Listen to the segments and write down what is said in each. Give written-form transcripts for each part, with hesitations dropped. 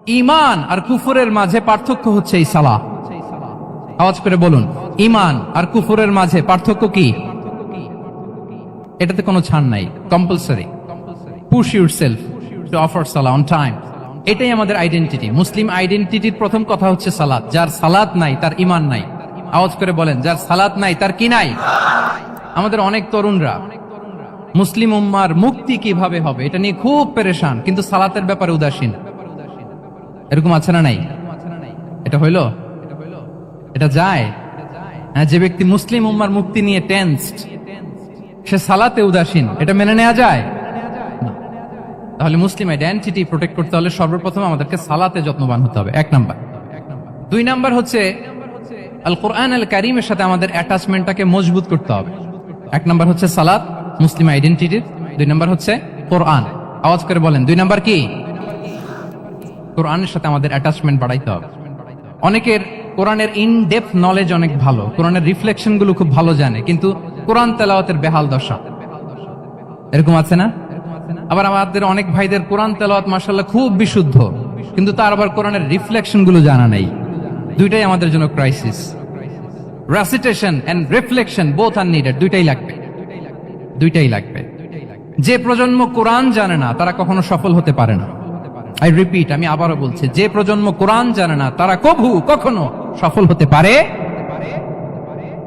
ঈমান আর কুফরের মাঝে পার্থক্য হচ্ছে এই সালাহ। আওয়াজ করে বলুন, ঈমান আর কুফরের মাঝে পার্থক্য কি? এটাতে কোনো ছাড় নাই, compulsory. Push yourself to offer Salah on time. এটাই আমাদের আইডেন্টিটি। মুসলিম আইডেন্টিটির প্রথম কথা হচ্ছে সালাত। যার সালাত নাই তার ঈমান নাই। আওয়াজ করে বলেন, যার সালাত নাই তার কি নাই? আমাদের অনেক তরুণরা মুসলিম উম্মার মুক্তি কিভাবে হবে এটা নিয়ে খুব পেরেশান, কিন্তু সালাতের ব্যাপারে উদাসীন। এরকম আছে না নাই? এটা হইলো, এটা যায়। হ্যাঁ, যে ব্যক্তি মুসলিম উম্মার মুক্তি নিয়ে টেন্সড, সে সালাতে উদাসীন, এটা মেনে নেওয়া যায় না। তাহলে মুসলিম আইডেন্টিটি প্রোটেক্ট করতে হলে সর্বপ্রথম আমাদেরকে সালাতে যত্নবান হতে হবে, 1 নাম্বার। 2 নাম্বার হচ্ছে আল কোরআন আল কারীমের সাথে আমাদের অ্যাটাচমেন্টটাকে মজবুত করতে হবে। 1 নাম্বার হচ্ছে সালাত মুসলিম আইডেন্টিটির, 2 নাম্বার হচ্ছে কোরআন। আওয়াজ করে বলেন, 2 নাম্বার কি? কোরআনের সাথে আমাদের অ্যাটাচমেন্ট বাড়াইতে হবে। অনেকের কোরআনের ইন ডেপথ নলেজ অনেক ভালো, কোরআনের রিফ্লেকশন গুলো খুব ভালো জানে, কিন্তু কোরআন তেলাওয়াতের বেহাল দশা। এরকম আছে না? আবার আমাদের অনেক ভাইদের কোরআন তেলাওয়াত মাশাআল্লাহ খুব বিশুদ্ধ, কিন্তু তার আবার কোরআনের রিফ্লেকশন গুলো জানা নাই। দুইটাই আমাদের জন্য crisis. Recitation and reflection both are needed. দুইটাই লাগবে, দুইটাই লাগবে। যে প্রজন্ম কোরআন জানে না তারা কখনো সফল হতে পারে না। আই রিপিট, আমি আবারও বলছি, যে প্রজন্ম কোরআন জানে না তারা কখনো সফল হতে পারে।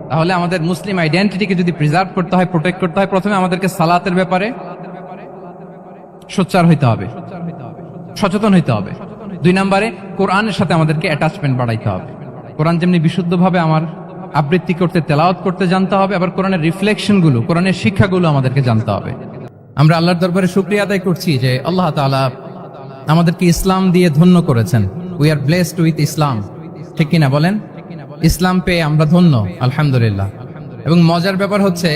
তাহলে আমাদের মুসলিম আইডেন্টিটিকে যদি প্রিজার্ভ করতে হয়, প্রোটেক্ট করতে হয়, প্রথমে আমাদেরকে সালাতের ব্যাপারে সোচ্চার হইতে হবে, সচেতন হইতে হবে। 2 নম্বরে কোরআনের সাথে আমাদেরকে অ্যাটাচমেন্ট বাড়াইতে হবে। কোরআন যেমনি বিশুদ্ধভাবে আমার আবৃত্তি করতে, তেলাওয়াত করতে জানতে হবে, আবার কোরআনের রিফ্লেকশন গুলো, কোরআনের শিক্ষাগুলো আমাদেরকে জানতে হবে। আমরা আল্লাহর দরবারে শুকরিয়া আদায় করছি যে আল্লাহ তাআলা আমাদেরকে ইসলাম দিয়ে ধন্য করেছেন। উই আর ব্লেসড উইথ ইসলাম। ঠিক কিনা বলেন? ইসলাম পেয়ে আমরা ধন্য, আলহামদুলিল্লাহ। এবং মজার ব্যাপার হচ্ছে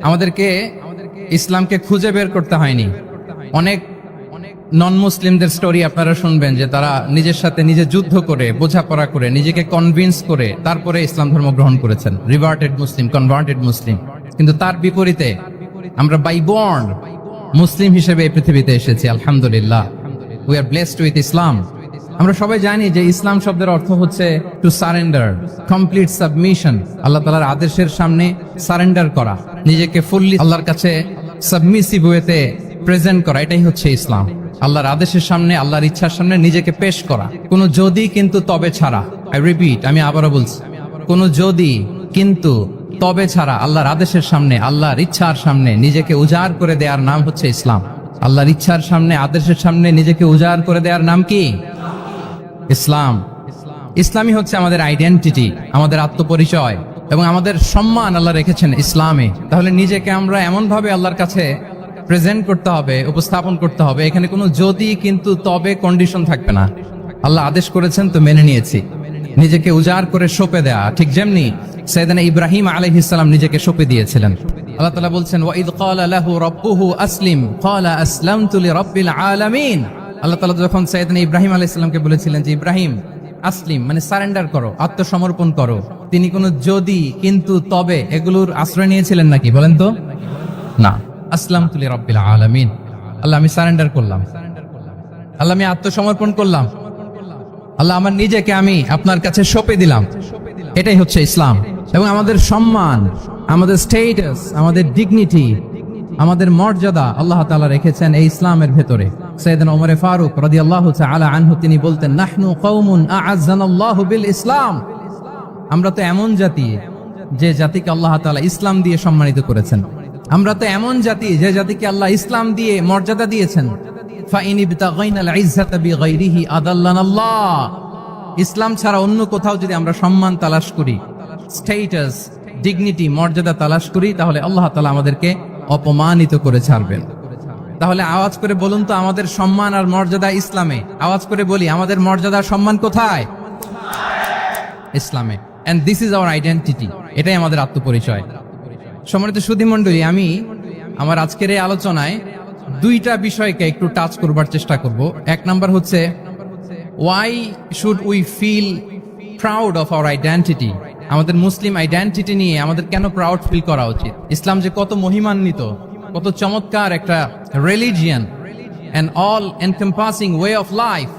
আমাদেরকে ইসলামকে খুঁজে বের করতে হয়নি। অনেক নন মুসলিমদের স্টোরি আপনারা শুনবেন যে তারা নিজের সাথে নিজে যুদ্ধ করে, বোঝাপড়া করে, নিজেকে কনভিন্স করে তারপরে ইসলাম ধর্ম গ্রহণ করেছেন। রিভার্টেড মুসলিম, কনভার্টেড মুসলিম। কিন্তু তার বিপরীতে আমরা বাই বর্ন মুসলিম হিসেবে এই পৃথিবীতে এসেছি, আলহামদুলিল্লাহ। উই আর ব্লেসড উইথ ইসলাম। আমরা সবাই জানি যে ইসলাম শব্দের অর্থ হচ্ছে টু সারেন্ডার, কমপ্লিট সাবমিশন। আল্লাহ তাআলার আদেশের সামনে সারেন্ডার করা, নিজেকে ফুললি আল্লাহর কাছে সাবমিসিভ ওয়েতে প্রেজেন্ট করা, এটাই হচ্ছে ইসলাম। আল্লাহর আদেশের সামনে, আল্লাহর ইচ্ছার সামনে নিজেকে পেশ করা, কোনো যদি কিন্তু তবে ছাড়া। আই রিপিট, আমি আবারও বলছি, কোনো যদি কিন্তু তবে ছাড়া আল্লাহর আদেশের সামনে, আল্লাহর ইচ্ছার সামনে নিজেকে উজাড় করে দেওয়ার নাম হচ্ছে ইসলাম। আল্লাহর ইচ্ছার সামনে, আদেশের সামনে নিজেকে উজাড় করে দেওয়ার নাম কি? ইসলাম। ইসলামই হচ্ছে আমাদের আইডেন্টিটি, আমাদের আত্মপরিচয় এবং আমাদের সম্মান আল্লাহ রেখেছেন ইসলামে। তাহলে নিজেকে আমরা এমন ভাবে আল্লাহর কাছে প্রেজেন্ট করতে হবে, উপস্থাপন করতে হবে, এখানে কোনো যদি কিন্তু তবে কন্ডিশন থাকবে না। আল্লাহ আদেশ করেছেন তো মেনে নিয়েছি। নিজেকে উজাড় করে সঁপে দেয়া, ঠিক যেমনি সাইয়েদনা ইব্রাহিম আলাইহিস সালাম নিজেকে সঁপে দিয়েছিলেন। আল্লাহ তাআলা বলছেন, ওয়া ইয ক্বালা লাহু রাব্বুহু আসলিম ক্বালা আসলামতু লিরাব্বিল আলামিন। আল্লাহ তাআলা যখন সাইয়েদনা ইব্রাহিম আলাইহিস সালামকে বলেছিলেন যে ইব্রাহিম আসলিম মানে সারেন্ডার করো, আত্মসমর্পণ করো, তিনি কোনো যদি কিন্তু তবে এগুলোর আশ্রয় নিয়েছিলেন নাকি? বলেন তো না। আসলামতু লিরাব্বিল আলামিন, আল্লাহ আমি সারেন্ডার করলাম, আল্লাহ আমি আত্মসমর্পণ করলাম, আল্লাহ আমার নিজেকে আমি আপনার কাছে সঁপে দিলাম। এটাই হচ্ছে ইসলাম। এবং আমাদের সম্মান, আমাদের স্টেটাস, আমাদের ডিগনিটি, আমাদের মর্যাদা আল্লাহ তাআলা রেখেছেন এই ইসলামের ভেতরে। সাইয়েদনা ওমর ফারুক রাদিয়াল্লাহু তাআলা আনহু তিনি বলতেন, নাহনু কওমুন আ'আজ্জানাল্লাহু বিল ইসলাম। আমরা তো এমন জাতি যে জাতিকে আল্লাহ তাআলা ইসলাম দিয়ে সম্মানিত করেছেন। আমরা তো এমন জাতি যে জাতিকে আল্লাহ ইসলাম দিয়ে মর্যাদা দিয়েছেন। ফাইন ইবতাগাইনাল ইজ্জাতা বিগাইরিহি আদাল্লানাল্লাহ। ইসলাম ছাড়া অন্য কোথাও যদি আমরা সম্মান তালাশ করি, স্ট্যাটাস, ডিগনিটি, মর্যাদা তালাশ করি, তাহলে আল্লাহ তাআলা আমাদেরকে অপমানিত করে ছাড়বেন। তাহলে আওয়াজ করে বলুন তো, আমাদের সম্মান আর মর্যাদা ইসলামে। আওয়াজ করে বলি, আমাদের মর্যাদা সম্মান কোথায়? ইসলামে। And this is our identity. এটাই আমাদের আত্মপরিচয়। সম্মানিত সুধী মণ্ডলী, আমি আমার আজকের এই আলোচনায় 2টা বিষয়কে একটু টাচ করবার চেষ্টা করব। 1 নাম্বার হচ্ছে, why should we feel proud of our identity? আমাদের মুসলিম আইডেন্টিটি নিয়ে আমাদের কেন প্রাউড ফিল করা উচিত? ইসলাম যে কত মহিমান্বিত, কত চমৎকার একটা religion, an all encompassing way of life,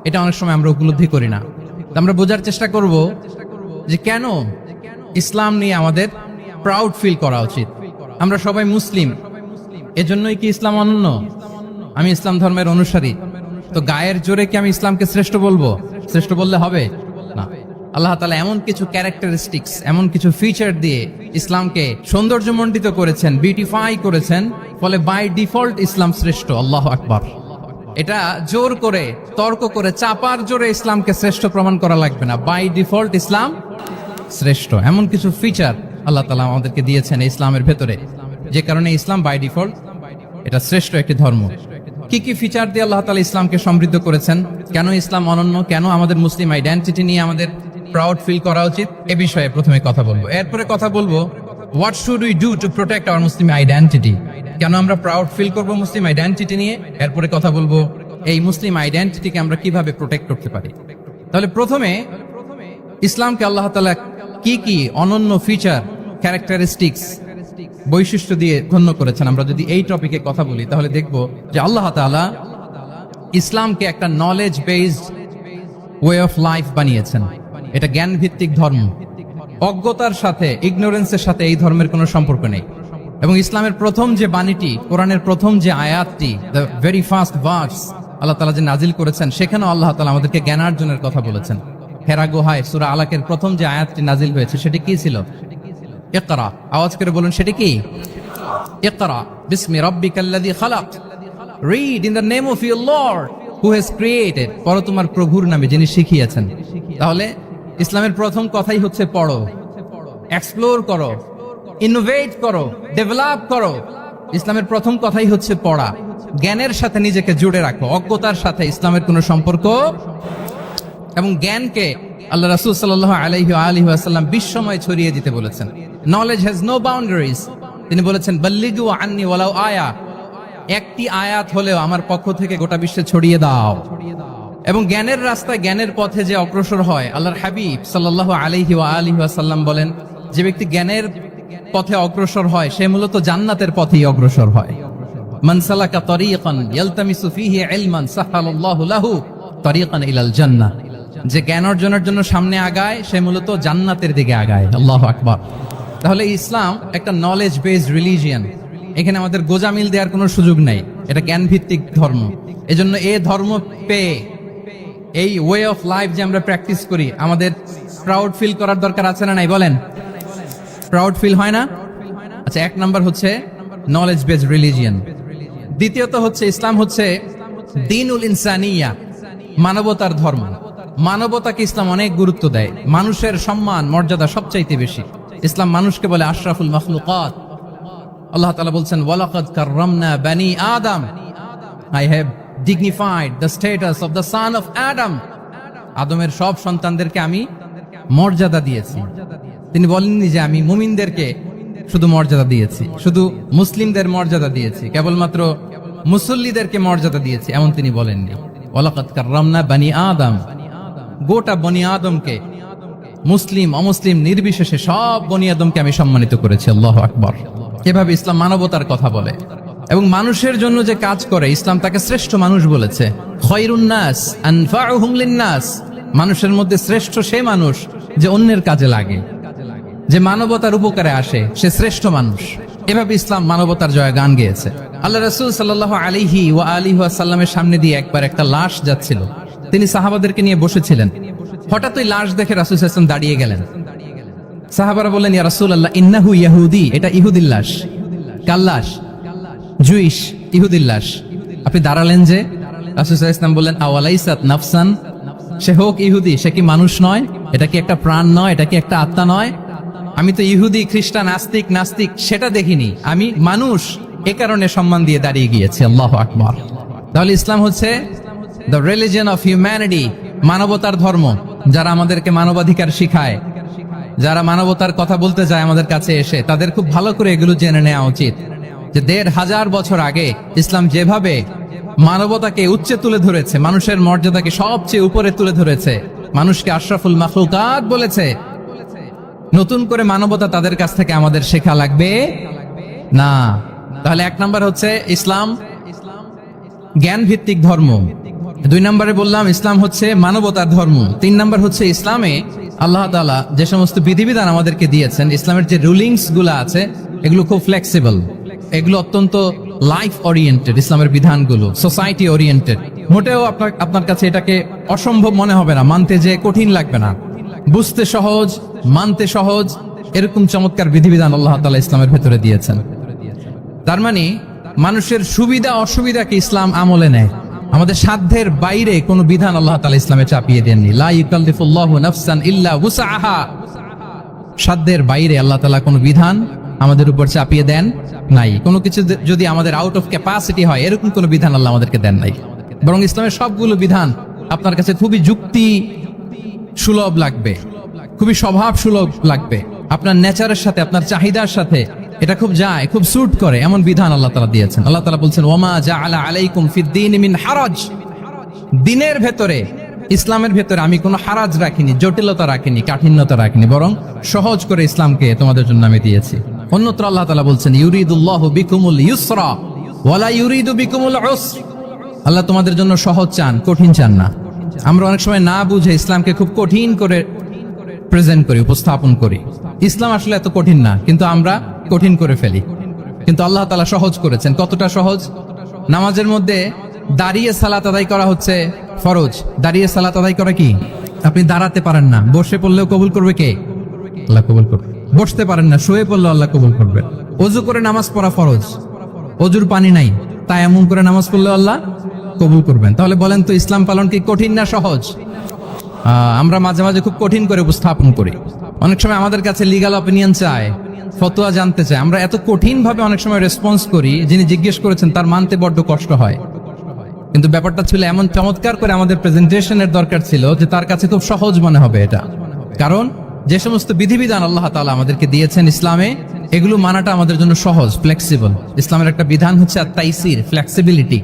এটা অনেক সময় আমরা উপলব্ধি করি না। তো আমরা বোঝার চেষ্টা করব যে কেন ইসলাম নিয়ে আমাদের প্রাউড ফিল করা উচিত। আমরা সবাই মুসলিম, এজন্যই কি ইসলাম অনন্য? আমি ইসলাম ধর্মের অনুসারী, তো গায়ের জোরে কি আমি ইসলামকে শ্রেষ্ঠ বলবো? শ্রেষ্ঠ বললে হবে না। আল্লাহ তাআলা এমন কিছু ক্যারেক্টারিস্টিক্স, এমন কিছু ফিচার দিয়ে ইসলামকে সৌন্দর্যমণ্ডিত করেছেন, বিউটিফাই করেছেন, ফলে বাই ডিফল্ট ইসলাম শ্রেষ্ঠ। আল্লাহু আকবার। এটা জোর করে, তর্ক করে, চাপার জোরে ইসলামকে শ্রেষ্ঠ প্রমাণ করা লাগবে না। বাই ডিফল্ট ইসলাম শ্রেষ্ঠ। এমন কিছু ফিচার আল্লাহ তাআলা আমাদেরকে দিয়েছেন ইসলামের ভেতরে, যে কারণে ইসলাম বাই ডিফল্ট এটা শ্রেষ্ঠ একটি ধর্ম। কি কি ফিচার দিয়ে আল্লাহ তাআলা ইসলামকে সমৃদ্ধ করেছেন, কেন ইসলাম অনন্য, কেন আমাদের মুসলিম আইডেন্টিটি নিয়ে আমাদের প্রাউড ফিল করা উচিত, এ বিষয়ে প্রথমে কথা বলবো। এরপরে কথা বলবো what should we do to protect our Muslim identity, কেন আমরা প্রাউড ফিল করব মুসলিম আইডেন্টিটি নিয়ে। এরপরে কথা বলবো এই মুসলিম আইডেন্টিটিকে আমরা কিভাবে প্রোটেক্ট করতে পারি। তাহলে প্রথমে ইসলামকে আল্লাহ তাআলা কি কি অনন্য ফিচার, ক্যারেক্টারিস্টিক্স, বৈশিষ্ট্য দিয়ে ধন্য করেছেন। আমরা যদি এই টপিকে কথা বলি তাহলে দেখব যে আল্লাহ তাআলা ইসলামকে একটা knowledge based way of life বানিয়েছেন। এটা জ্ঞান ভিত্তিক ধর্ম। অজ্ঞতার সাথে, ইগনোরেন্সের সাথে এই ধর্মের কোনো সম্পর্ক নেই। এবং ইসলামের প্রথম যে বাণীটি, কোরআনের প্রথম যে আয়াতটি, দ্য ভেরি ফার্স্ট ভার্স আল্লাহ তাআলা যে নাজিল করেছেন, সেখানেও আল্লাহ তাআলা আমাদেরকে জ্ঞানার্জনের কথা বলেছেন। হেরা গুহায় সূরা আলাকের প্রথম যে আয়াতটি নাজিল হয়েছে সেটি কি ছিল? ইকরা। আওয়াজ করে বলুন, সেটি কি? ইকরা বিসমি রাব্বিকাল্লাযী খালাক, read in the name of your lord who has created, পড়ো তোমার প্রভুর নামে যিনি শিখিয়েছেন। তাহলে ইসলামের প্রথম কথাই হচ্ছে পড়ো, এক্সপ্লোর করো, ইনোভেট করো, ডেভেলপ করো। ইসলামের প্রথম কথাই হচ্ছে পড়া। জ্ঞানের সাথে নিজেকে জুড়ে রাখো, অজ্ঞতার সাথে ইসলামের কোনো সম্পর্ক। এবং জ্ঞানকে আল্লাহ রাসূল সাল্লাল্লাহু আলাইহি ওয়া আলিহি ওয়াসাল্লাম বিশ্বময় ছড়িয়ে দিতে বলেছেন। Knowledge has no boundaries. তিনি বলেছেন বাল্লিগু আন্নি ওয়ালাউ আয়া, একটি আয়াত হলেও আমার পক্ষ থেকে গোটা বিশ্বে ছড়িয়ে দাও। এবং জ্ঞানের রাস্তায়, জ্ঞানের পথে যে অগ্রসর হয়, আল্লাহর হাবিব সাল্লাল্লাহু আলাইহি ওয়া আলিহি ওয়াসাল্লাম বলেন, যে ব্যক্তি জ্ঞানের পথে অগ্রসর হয় সে মূলত জান্নাতের পথেই অগ্রসর হয়। মান সালাকা তরিকান ইয়ালতামিসু ফীহি ইলমান সাহালাল্লাহু লাহু তরিকান ইলাল জান্নাহ, যে জ্ঞান অর্জনের জন্য সামনে আগায় সে মূলত জান্নাতের দিকে আগায়। আল্লাহু আকবার। তাহলে ইসলাম একটা নলেজ বেসড রিলিজিয়ন। এখানে আমাদের গোজামিল দেওয়ার কোনো সুযোগ নাই, এটা জ্ঞান ভিত্তিক ধর্ম। এজন্য এই ধর্ম পেয়ে এই ওয়ে অফ লাইফ যে আমরা প্র্যাকটিস করি, আমাদের প্রাউড ফিল করার দরকার আছে না নাই? বলেন, প্রাউড ফিল হয় না? আচ্ছা, এক নাম্বার হচ্ছে নলেজ বেসড রিলিজিয়ন। দ্বিতীয়ত হচ্ছে ইসলাম হচ্ছে দ্বীনুল ইনসানিয়া, মানবতার ধর্ম। মানবতাকে ইসলাম অনেক গুরুত্ব দেয়। মানুষের সম্মান, মর্যাদা সবচাইতে বেশি। ইসলাম মানুষকে বলে আশরাফুল মাখলুকাত। আল্লাহ তাআলা বলছেন ওয়ালাকাদ কাররামনা বানি আদম, I have dignified the status of the son of Adam. আদমের সব সন্তানদেরকে আমি মর্যাদা দিয়েছি। তিনি বলেননি যে আমি মুমিনদেরকে শুধু মর্যাদা দিয়েছি, শুধু মুসলিমদের মর্যাদা দিয়েছি, কেবলমাত্র মুসল্লিদেরকে মর্যাদা দিয়েছি, এমন তিনি বলেননি। ওয়ালাকাদ কাররামনা বানি আদম, গোটা বনি আদমকে, মুসলিম অমুসলিম নির্বিশেষে সব বনি আদমকে আমি সম্মানিত করেছি। আল্লাহু আকবার। এভাবে ইসলাম মানবতার কথা বলে এবং মানুষের জন্য যে কাজ করে, ইসলাম তাকে শ্রেষ্ঠ মানুষ বলেছে। খায়রুন নাস আনফাউহুম লিন-নাস, মানুষের মধ্যে শ্রেষ্ঠ সে মানুষ যে অন্যের কাজে লাগে, যে মানবতার উপকারে আসে, সে শ্রেষ্ঠ মানুষ। এভাবে ইসলাম মানবতার জয়গান গেয়েছে। আল্লাহ রাসূল সাল্লাল্লাহু আলাইহি ওয়া আলিহি ওয়াসাল্লামের সামনে দিয়ে একবার একটা লাশ যাচ্ছিল। তিনি সাহাবাদেরকে নিয়ে বসেছিলেন। হঠাৎ ওই লাশ দেখে রাসূল সাল্লাল্লাহু আলাইহি ওয়াসাল্লাম দাঁড়িয়ে গেলেন। সাহাবারা বললেন, ইয়া রাসূলুল্লাহ, ইন্নাহু ইয়াহুদি, এটা ইহুদির লাশ। কার লাশ? জুইশ, ইহুদির লাশ। আপনি দাঁড়ালেন যে? রাসূল সাল্লাল্লাহু আলাইহি ওয়াসাল্লাম বললেন, আওয়ালাইসাত নাফসান, সে হোক ইহুদি, সে কি মানুষ নয়? এটা কি একটা প্রাণ নয়? এটা কি একটা আত্মা নয়? আমি তো ইহুদি, খ্রিস্টান, আস্তিক, নাস্তিক সেটা দেখিনি, আমি মানুষ, এ কারণে সম্মান দিয়ে দাঁড়িয়ে গিয়েছি। আল্লাহু আকবার। তাহলে ইসলাম হচ্ছে দ্য রিলিজিয়ন অফ হিউম্যানিটি, মানবতার ধর্ম। যারা আমাদেরকে মানবাধিকার শিখায়, যারা মানবতার কথা বলতে যায় আমাদের কাছে এসে, তাদের খুব ভালো করে এগুলো জেনে নেওয়া উচিত যে ১৫০০ বছর আগে ইসলাম যেভাবে মানবতাকে উচ্চে তুলে ধরেছে, মানুষের মর্যাদাকে সবচেয়ে উপরে তুলে ধরেছে, মানুষকে আশরাফুল মাখলুকাত বলেছে, নতুন করে মানবতা তাদের কাছ থেকে আমাদের শেখা লাগবে না। তাহলে এক নাম্বার হচ্ছে ইসলাম জ্ঞান ভিত্তিক ধর্ম, 2 নম্বরে বললাম ইসলাম হচ্ছে মানবতার ধর্ম। 3 নম্বর হচ্ছে ইসলামে আল্লাহ তাআলা যে সমস্ত বিধিবিধান আমাদেরকে দিয়েছেন, ইসলামের যে রুলিংস গুলো আছে এগুলো খুব ফ্লেক্সিবল, এগুলো অত্যন্ত লাইফ ওরিয়েন্টেড। ইসলামের বিধানগুলো সোসাইটি ওরিয়েন্টেড। মোটেও আপনার কাছে এটাকে অসম্ভব মনে হবে না, মানতে যে কঠিন লাগবে না, বুঝতে সহজ, মানতে সহজ, এরকম চমৎকার বিধিবিধান আল্লাহ তাআলা ইসলামের ভেতরে দিয়েছেন। তার মানে মানুষের সুবিধা অসুবিধাকে ইসলাম আমলে নেয়। আমাদের সাধ্যের বাইরে কোনো বিধান আল্লাহ তাআলা ইসলামে চাপিয়ে দেননি। লা ইউকাল্লিফুল্লাহু নাফসান ইল্লা উসআহা। সাধ্যের বাইরে আল্লাহ তাআলা কোনো বিধান আমাদের উপর চাপিয়ে দেন নাই। কোনো কিছু যদি আমাদের আউট অফ ক্যাপাসিটি হয়, এরকম কোনো বিধান আল্লাহ আমাদেরকে দেন নাই। বরং ইসলামের সবগুলো বিধান আপনার কাছে খুবই যুক্তি সুলভ লাগবে, খুবই স্বভাব সুলভ লাগবে, আপনার নেচারের সাথে, আপনার চাহিদার সাথে এটা খুব যায়, খুব স্যুট করে, এমন বিধান আল্লাহ তাআলা দিয়েছেন। আল্লাহ তাআলা বলছেন ওয়ামা জাআলা আলাইকুম ফিদ-দীন মিন হারাজ। দ্বীনের ভেতরে, ইসলামের ভেতরে আমি কোনো হারাজ রাখিনি, জটিলতা রাখিনি, কাঠিন্যতা রাখিনি, বরং সহজ করে ইসলামকে তোমাদের জন্য আমি দিয়েছি। অন্যত্র আল্লাহ তাআলা বলছেন ইউরিদুল্লাহু বিকুমুল ইউসরা ওয়ালা ইউরিদু বিকুমুল উসর। আল্লাহ তোমাদের জন্য সহজ চান, কঠিন চান না। আমরা অনেক সময় না বুঝে ইসলামকে খুব কঠিন করে প্রেজেন্ট করি, উপস্থাপন করি। ইসলাম আসলে এত কঠিন না, কিন্তু আমরা কঠিন করে ফেলি। কিন্তু আল্লাহ তাআলা সহজ করেছেন। কতটা সহজ? নামাজের মধ্যে দাঁড়িয়ে সালাত আদায় করা হচ্ছে ফরজ। দাঁড়িয়ে সালাত আদায় করা কি? আপনি দাঁড়াতে পারেন না, বসে পড়লেও কবুল করবে কে? আল্লাহ কবুল করবে। বসতে পারেন না, শুয়ে পড়লেও আল্লাহ কবুল করবে। ওযু করে নামাজ পড়া ফরজ, ওযুর পানি নাই, তাই এমন করে নামাজ পড়লেও আল্লাহ কবুল করবেন। তাহলে বলেন তো ইসলাম পালন কি কঠিন না সহজ? আমরা মাঝে মাঝে খুব কঠিন করে উপস্থাপন করি। অনেক সময় আমাদের কাছে লিগ্যাল অপিনিয়ন চায়, ফতোয়া জানতে চায়। আমরা এত কঠিন ভাবে অনেক সময় রেসপন্স করি, যিনি জিজ্ঞেস করেছেন তার মানতে বড্ড কষ্ট হয়। কিন্তু ব্যাপারটা ছিল এমন চমৎকার করে আমাদের প্রেজেন্টেশনের দরকার ছিল যে তার কাছে খুব সহজ মনে হবে এটা। কারণ যে সমস্ত বিধিবিধান আল্লাহ তাআলা আমাদেরকে দিয়েছেন ইসলামে, এগুলো মানাটা আমাদের জন্য সহজ, ফ্লেক্সিবল। ইসলামের একটা বিধান হচ্ছে আত-তাইসির, ফ্লেক্সিবিলিটি।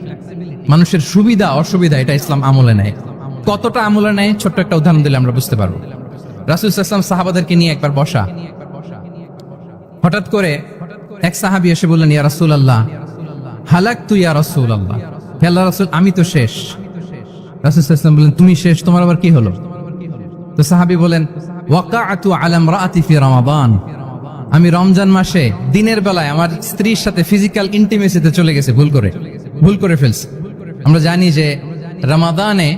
মানুষের সুবিধা অসুবিধা এটা ইসলাম আমলে নেয়। কতটা আমলে নেয়, ছোট্ট একটা উদাহরণ দিলে আমরা বুঝতে পারবো। রাসূল সাল্লাল্লাহু আলাইহি ওয়াসাল্লাম সাহাবাদেরকে নিয়ে একবার বসা, হঠাৎ করে এক সাহাবী এসে বললেন ইয়া রাসূলুল্লাহ হালাকতু ইয়া রাসূলুল্লাহ, হে আল্লাহর রাসূল আমি তো শেষ। রাসূল সাল্লাল্লাহু আলাইহি ওয়াসাল্লাম বললেন তুমি শেষ, তোমার আবার কি হলো? তো সাহাবী বলেন ওয়াকাআতু আলা ইমরাআতি ফি রমাদান, আমি রমজান মাসে দিনের বেলায় আমার স্ত্রীর সাথে ফিজিক্যাল ইন্টিমেসিতে চলে গেছে, ভুল করে ফেলছি। আমরা জানি যে রমাদানে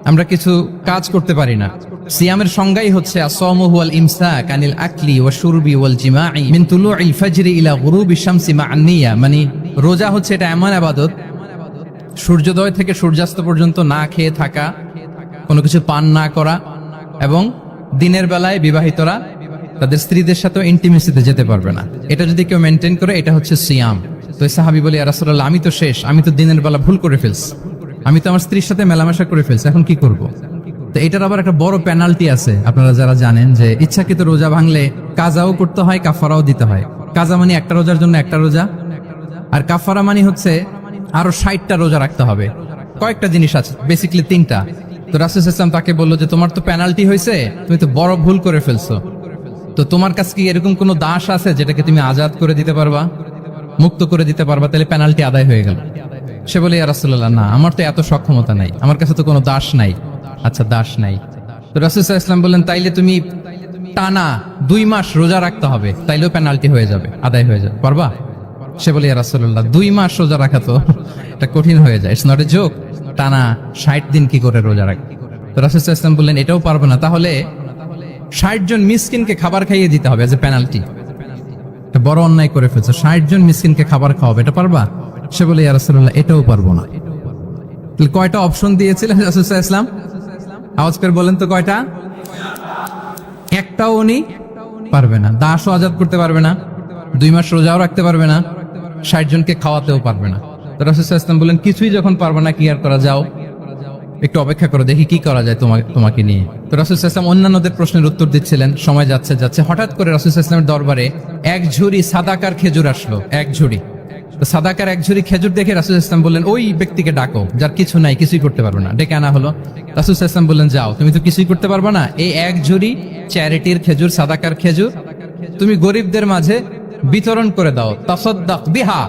আমরা কিছু কাজ করতে পারি না। সিয়ামের সংজ্ঞাই হচ্ছে আসসামু হুয়াল ইমসাক আনিল আকলি ওয়া শুরবি ওয়াল জিমাই মিন তুলুইল ফাজরি ইলা গুরুবি শামসি মা'আন নিয়া। মানে রোজা হচ্ছে এটা এমন ইবাদত, সূর্যোদয় থেকে সূর্যাস্ত পর্যন্ত না খেয়ে থাকা, কোনো কিছু পান না করা, এবং দিনের বেলায় বিবাহিতরা তাদের স্ত্রীদের সাথে ইন্টিমেসিতে যেতে পারবে না। এটা যদি কেউ মেনটেন করে, এটা হচ্ছে সিয়াম। তো সাহাবী বলে ইয়া রাসূলুল্লাহ আমি তো শেষ, আমি তো দিনের বেলা ভুল করে ফেলছি, আমি তো আমার স্ত্রীর সাথে মেলামেশা করে ফেলছি, এখন কি করব? তো এটার আবার একটা বড় পেনাল্টি আছে। আপনারা যারা জানেন যে ইচ্ছাকৃত রোজা ভাঙলে কাজাও করতে হয়, কাফারাও দিতে হয়। কাজা মানে একটা রোজার জন্য একটা রোজা, আর কাফারা মানে হচ্ছে আরো 60টা রোজা রাখতে হবে। কয়েকটা জিনিস আছে, বেসিক্যালি 3টা। তো রাসূল সাল্লাল্লাহু আলাইহি ওয়াসাল্লাম তাকে বললো যে তোমার তো পেনাল্টি হয়েছে, তুমি তো বড় ভুল করে ফেলছো, তো তোমার কাছে কি এরকম কোনো দাস আছে যেটাকে তুমি আজাদ করে দিতে পারবা, মুক্ত করে দিতে পারবা? তাহলে পেনাল্টি আদায় হয়ে গেল। সে বলে ইয়া রাসূলুল্লাহ না, আমার তো এত সক্ষমতা নাই, আমার কাছে তো কোনো দাস নাই। আচ্ছা দাস নাই, তো রাসূল সাল্লাল্লাহু আলাইহি ওয়াসাল্লাম বললেন তাইলে তুমি টানা 2 মাস রোজা রাখতে হবে, তাইলেও পেনাল্টি হয়ে যাবে, আদায় হয়ে যাবে, পারবা? সে বলে ইয়া রাসূলুল্লাহ 2 মাস রোজা রাখা তো এটা কঠিন হয়ে যায়, ইটস নট এ জোক, টানা 60 দিন কি করে রোজা রাখবে? তো রাসূল সাল্লাল্লাহু আলাইহি ওয়াসাল্লাম বললেন এটাও পারবে না, তাহলে 60 জন মিসকিনকে খাবার খাইয়ে দিতে হবে এজ এ পেনাল্টি। এটা বড় অন্যায় করে ফেলছো, 60 জন মিসকিনকে খাবার খাওয়াবে, এটা পারবা? সে বলে ইয়া রাসূলুল্লাহ এটাও পারবো না। তাহলে কয়টা অপশন দিয়েছিলেন রাসূল সাল্লাল্লাহু আলাইহি ওয়াসাল্লাম? আওয়াজ করে বলেন তো কয়টা? একটাও উনি পারবে না। দাসও আজাদ করতে পারবে না, 2 মাস রোজাও রাখতে পারবে না, 60 জনকে খাওয়াতেও পারবে না। তো রাসূল সাল্লাল্লাহু আলাইহি ওয়াসাল্লাম বলেন কিছুই যখন পারবে না, কি আর করা, যাও একটু অপেক্ষা করো, দেখি কি করা যায় তোমাকে নিয়ে। তো রাসূল সাল্লাল্লাহু আলাইহি ওয়াসাল্লাম অন্যান্যদের প্রশ্নের উত্তর দিচ্ছিলেন, সময় যাচ্ছে হঠাৎ করে রাসূল সাল্লাল্লাহু আলাইহি ওয়াসাল্লামের দরবারে এক ঝুড়ি সাদাকার খেজুর আসলো, এক ঝুড়ি। তো সাদাকার এক ঝুড়ি খেজুর দেখে রাসূল সাল্লাল্লাহু আলাইহি ওয়াসাল্লাম বললেন ওই ব্যক্তিকে ডাকো যার কিছু নাই, কিছুই করতে পারবে না। ডেকে আনা হলো। রাসূল সাল্লাল্লাহু আলাইহি ওয়াসাল্লাম বললেন যাও, তুমি তো কিছুই করতে পারবে না, এই এক ঝুড়ি চ্যারিটির খেজুর, সাদাকার খেজুর তুমি গরিবদের মাঝে বিতরণ করে দাও, তাসাদদাক বিহা,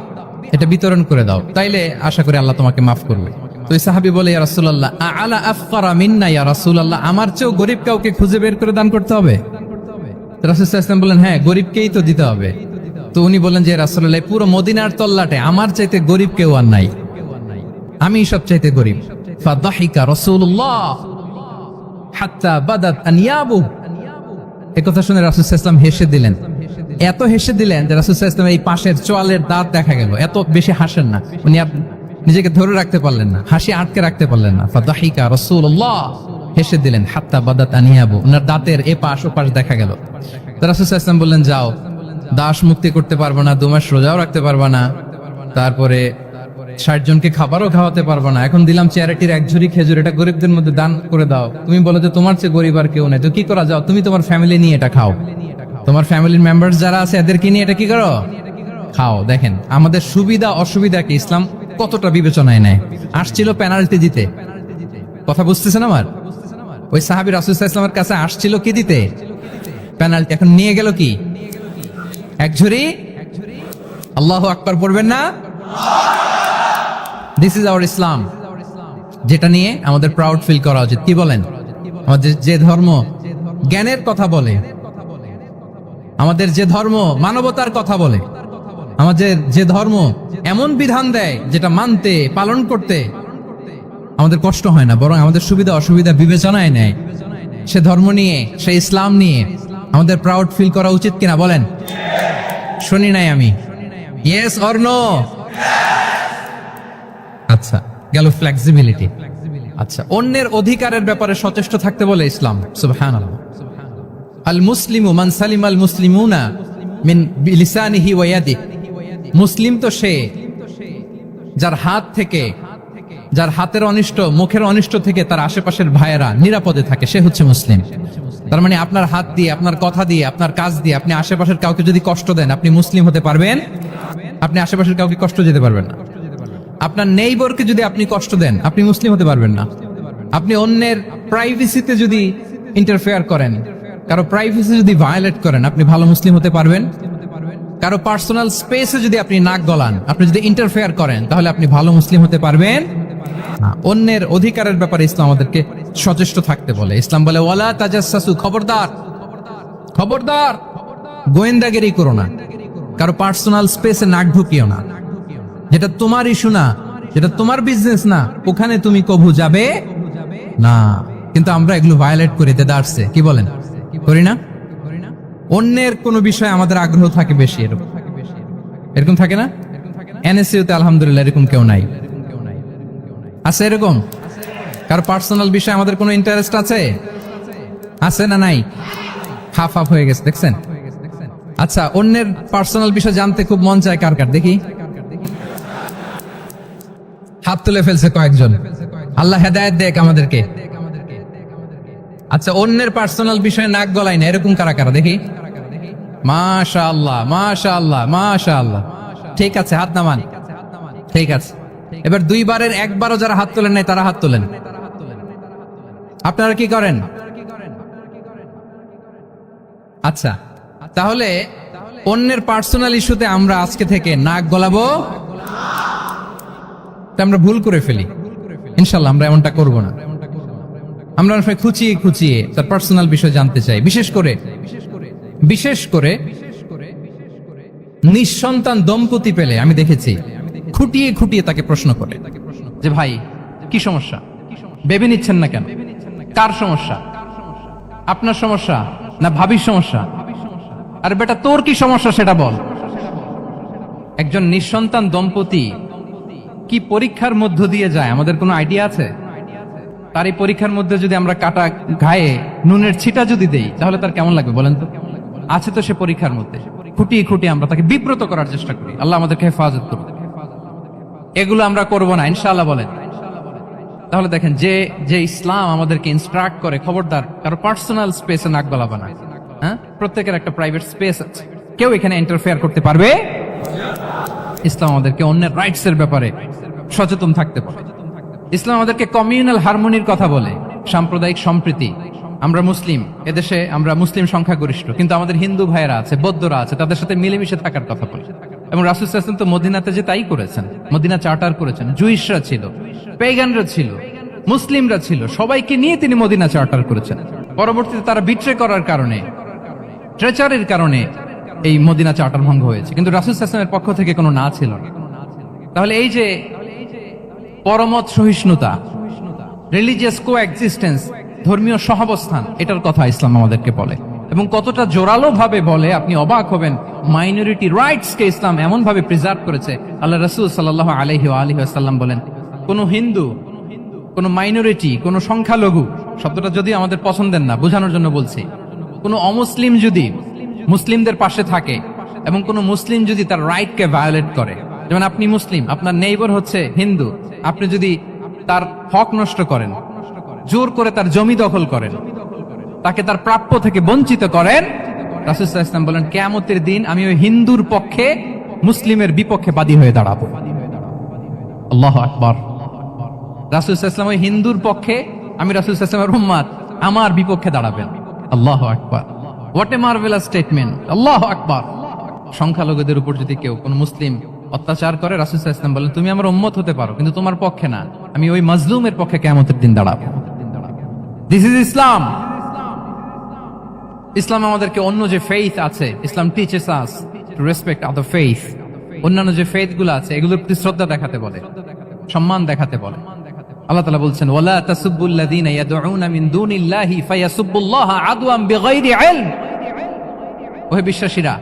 এটা বিতরণ করে দাও, তাইলে আশা করি আল্লাহ তোমাকে মাফ করবে। তো ওই সাহাবী বলে, ইয়া রাসূলুল্লাহ আলা আফকারা মিন্না ইয়া রাসূলুল্লাহ, আমার চেয়েও গরিব কাউকে খুঁজে বের করে দান করতে হবে? রাসূল সাল্লাল্লাহু আলাইহি ওয়াসাল্লাম বললেন, হ্যাঁ, গরিবকেই তো দিতে হবে। তো উনি বললেন যে রাসূলুল্লাহ, পুরো মদিনার তল্লাটে আমার চাইতে গরিব কেউ আর নাই, আমি সবচাইতে গরিব। ফাদাহিকা রাসূলুল্লাহ হাত্তা বাদাত আনিয়াবু। এই কথা শুনে রাসূল সাল্লাল্লাহু আলাইহি ওয়াসাল্লাম হেসে দিলেন, এত হেসে দিলেন যে রাসূল সাল্লাল্লাহু আলাইহি ওয়াসাল্লাম এই পাশের চোয়ালের দাঁত দেখা গেল। এত বেশি হাসেন না উনি, নিজেকে ধরে রাখতে পারলেন না, হাসি আটকে রাখতে পারলেন না। ফাদাহিকা রাসূলুল্লাহ, হেসে দিলেন। হাত্তা বাদাত আনিয়াবু, ওনার দাঁতের এ পাশ ও পাশ দেখা গেল। তো রাসূল সাল্লাল্লাহু আলাইহি ওয়াসাল্লাম বললেন, যাও, দাস মুক্তি করতে পারবো না, 2 মাস রোজাও রাখতে পারবা না, তারপরে 60 জনকে খাবারও খাওয়াতে পারবো না, এখন দিলাম চ্যারিটির 1 ঝুড়ি খেজুর, এটা গরিবদের মধ্যে দান করে দাও। তুমি বলো যে তোমার চেয়ে গরিব আর কেউ নাই, তো কি করা, যাও তুমি তোমার ফ্যামিলি নিয়ে এটা খাও, তোমার ফ্যামিলির মেম্বার্স যারা আছে এদেরকে নিয়ে এটা কি করো, খাও। দেখেন আমাদের সুবিধা অসুবিধাকে ইসলাম কতটা বিবেচনায় নেয়। আসছিল পেনাল্টি দিতে, কথা বুঝতেছেন আমার? ওই সাহাবী রাসূল সাল্লাল্লাহু আলাইহি ওয়াসাল্লামের কাছে আসছিল কি দিতে, পেনাল্টি। এখন নিয়ে গেল কি, 1 ঝুড়ি। আল্লাহু আকবার পড়বেন না? দিস ইজ আওয়ার ইসলাম, যেটা নিয়ে আমাদের প্রাউড ফিল করা উচিত। কি বলেন? আমাদের যে ধর্ম জ্ঞানের কথা বলে, আমাদের যে ধর্ম মানবতার কথা বলে, আমাদের যে ধর্ম এমন বিধান দেয় যেটা মানতে পালন করতে আমাদের কষ্ট হয় না, বরং আমাদের সুবিধা অসুবিধা বিবেচনায় নেয়, সে ধর্ম নিয়ে, সে ইসলাম নিয়ে আমাদের প্রাউড ফিল করা উচিত কিনা বলেন? শুনি নাই আমি, ইয়েস অর নো? আচ্ছা, গেল ফ্লেক্সিবিলিটি। আচ্ছা, অন্যের অধিকারের ব্যাপারে সচেষ্ট থাকতে বলে ইসলাম। সুবহানাল্লাহ। আল মুসলিমু মান সালিমাল মুসলিমুনা মিন বিলিসানিহি ওয়া ইয়াদিহি। মুসলিম তো সে যার হাত থেকে, যার হাতের অনিষ্ট, মুখের অনিষ্ট থেকে তার আশেপাশের ভাইয়েরা নিরাপদে থাকে, সে হচ্ছে মুসলিম। তার মানে আপনার হাত দিয়ে, আপনার কথা দিয়ে, আপনার কাজ দিয়ে আপনি আশেপাশের কাউকে যদি কষ্ট দেন, আপনি মুসলিম হতে পারবেন? আপনি আশেপাশের কাউকে কষ্ট দিতে পারবেন না। আপনার নেইবরকে যদি আপনি কষ্ট দেন, আপনি মুসলিম হতে পারবেন না। আপনি অন্যের প্রাইভেসিতে যদি ইন্টারফেয়ার করেন, কারো প্রাইভেসি যদি ভায়োলেট করেন, আপনি ভালো মুসলিম হতে পারবেন? কারো পার্সোনাল স্পেসে যদি আপনি নাক গলান, আপনি যদি ইন্টারফেয়ার করেন, তাহলে আপনি ভালো মুসলিম হতে পারবেন না। অন্যের অধিকারের ব্যাপারে ইসলাম আমাদেরকে সচেষ্ট থাকতে বলে। ইসলাম বলে, ওয়ালা তাজাসসু, খবরদার, খবরদার, গোয়েন্দাগিরি করো না, কারো পার্সোনাল স্পেসে নাক ঢুকিও না। যেটা তোমার ইস্যু না, যেটা তোমার বিজনেস না, ওখানে তুমি কবু যাবে না। কিন্তু আমরা এগুলো ভায়োলেট করি, দেদারসে, কি বলেন, করি না? অন্যের কোনো বিষয়ে আমাদের আগ্রহ থাকে বেশি, এরকম থাকে না? এনএসইউতে আলহামদুলিল্লাহ এরকম কেউ নাই, আছে এরকম? কারো পার্সোনাল বিষয়ে আমাদের কোনো ইন্টারেস্ট আছে? আছে না নাই? হাফ হাফ হয়ে গেছে, দেখছেন? আচ্ছা, অন্যের পার্সোনাল বিষয় জানতে খুব মন চায় কার কার, দেখি হাত তুলে ফেলছে কয়েকজন। আল্লাহ হেদায়েত দেখ আমাদেরকে। আচ্ছা, অন্যের পার্সোনাল বিষয়ে নাক গলাই না, এরকম কারা কারা, দেখি। মাশাআল্লাহ, মাশাআল্লাহ, মাশাআল্লাহ। ঠিক আছে, হাত নামান। ঠিক আছে, এবার 2 বারের 1 বারও যারা হাত তোলেন নাই তারা হাত তোলেন। আপনারা কি করেন? আচ্ছা, তাহলে অন্যের পার্সোনাল ইস্যুতে আমরা আজকে থেকে নাক গলাবো, আমরা ভুল করে ফেলি। ইনশাআল্লাহ আমরা এমনটা করব না। আমরা অনেক সময় খুঁচিয়ে খুঁচিয়ে তার পার্সোনাল বিষয় জানতে চাই। বিশেষ করে নিঃসন্তান দম্পতি পেলে আমি দেখেছি খুঁটিয়ে খুঁটিয়ে তাকে প্রশ্ন করে যে, ভাই কি সমস্যা, বেবি নিচ্ছেন না কেন, কার সমস্যা, আপনার সমস্যা না ভাবির সমস্যা? আর বেটা তোর কি সমস্যা সেটা বল। একজন নিঃসন্তান দম্পতি কি পরীক্ষার মধ্য দিয়ে যায় আমাদের কোনো আইডিয়া আছে? তার এই পরীক্ষার মধ্যে যদি আমরা কাটা ঘায়ে নুনের ছিটা যদি দেই, তাহলে তার কেমন লাগবে বলেন তো? আছে তো সে পরীক্ষার মধ্যে, খুঁটিয়ে খুঁটিয়ে আমরা তাকে বিব্রত করার চেষ্টা করি। আল্লাহ আমাদেরকে হেফাজত করুন। এগুলো আমরা করব না ইনশাআল্লাহ বলেন। তাহলে দেখেন, যে ইসলাম আমাদেরকে ইনস্ট্রাক্ট করে, খবরদার কারো পার্সোনাল স্পেসে নাক গলাবা না। হ্যাঁ, প্রত্যেকের একটা প্রাইভেট স্পেস আছে, কেউ এখানে ইন্টারফেয়ার করতে পারবে। ইসলাম আমাদেরকে অন্যের রাইটস এর ব্যাপারে সচেতন থাকতে বলে। ইসলাম আমাদেরকে কমিউনাল হারমোনির কথা বলে, সাম্প্রদায়িক সম্প্রীতি। আমরা মুসলিম, এদেশে আমরা মুসলিম সংখ্যাগরিষ্ঠ, কিন্তু আমাদের হিন্দু ভাইয়েরা আছে, বৌদ্ধরা আছে, তাদের সাথে মিলেমিশে থাকার কথা বলে। এবং রাসূল সাল্লাল্লাহু আলাইহি ওয়াসাল্লাম তো মদিনাতে যে তাই করেছেন। মদিনা চার্টার করেছেন। জুইশরা ছিল, পেগানরা ছিল, মুসলিমরা ছিল, সবাইকে নিয়ে তিনি মদিনা চার্টার করেছেন। পরবর্তীতে তারা বিট্রে করার কারণে, ট্রেচারের কারণে এই মদিনা চার্টার ভঙ্গ হয়েছে, কিন্তু রাসূল সাল্লাল্লাহু আলাইহি ওয়াসাল্লামের পক্ষ থেকে কোনো না ছিল না। তাহলে এই যে পরমত সহিষ্ণুতা, রিলিজিয়াস কোএক্সিস্টেন্স, ধর্মীয় সহাবস্থান, এটার কথা ইসলাম আমাদেরকে বলে, এবং কতটা জোরালো ভাবে বলে আপনি অবাক হবেন। মাইনরিটি রাইটস কে ইসলাম এমন ভাবে প্রিজার্ভ করেছে। আল্লাহ রাসূল সাল্লাল্লাহু আলাইহি ওয়াসাল্লাম বলেন, কোন হিন্দু, কোন মাইনরিটি, কোন সংখ্যালঘু, শব্দটা যদি আমাদের পছন্দের না, বোঝানোর জন্য বলছি, কোন অমুসলিম যদি মুসলিমদের পাশে থাকে এবং কোন মুসলিম যদি তার রাইটকে ভায়োলেট করে, যেমন আপনি মুসলিম, আপনার নেইবার হচ্ছে হিন্দু, আপনি যদি তার হক নষ্ট করেন, জোর করে তার জমি দখল করেন, তাকে তার প্রাপ্য থেকে বঞ্চিত করেন, রাসূল সাল্লাল্লাহু আলাইহি ওয়াসাল্লাম বলেন কিয়ামতের দিন আমি ওই হিন্দুর পক্ষে মুসলিমের বিপক্ষে বাদী হয়ে দাঁড়াবো। আল্লাহু আকবার। রাসূল সাল্লাল্লাহু আলাইহি ওয়াসাল্লাম ওই হিন্দুর পক্ষে, আমি রাসূল সাল্লাল্লাহু আলাইহি ওয়াসাল্লামের উম্মত, আমার বিপক্ষে দাঁড়াবেন। আল্লাহু আকবার। What a marvellous statement. আল্লাহু আকবার। সংখ্যালঘুদের উপর যদি কেউ কোন মুসলিম অত্যাচার করে, রাসূল সাল্লাল্লাহু আলাইহি ওয়াসাল্লাম বলেন তুমি আমার উম্মত হতে পারো, কিন্তু তোমার পক্ষে না, আমি ওই মাজলুমের পক্ষে কিয়ামতের দিন দাঁড়াবো। দিস ইজ ইসলাম। ইসলাম আমাদেরকে অন্য যে ফেইথ আছে, Islam teaches us to respect other faith, অন্যান্য যে ফেইথ গুলো আছে এগুলোর প্রতি শ্রদ্ধা দেখাতে বলে, সম্মান দেখাতে বলে। আল্লাহ তাআলা বলছেন ওয়ালা তাসুবুল্লাযীনা ইয়াদউনা মিন দুনিল্লাহি ফায়াসুবুল্লাহা আদওয়ান বিগাইরি ইলম। ওহে বিশ্বাসীরা,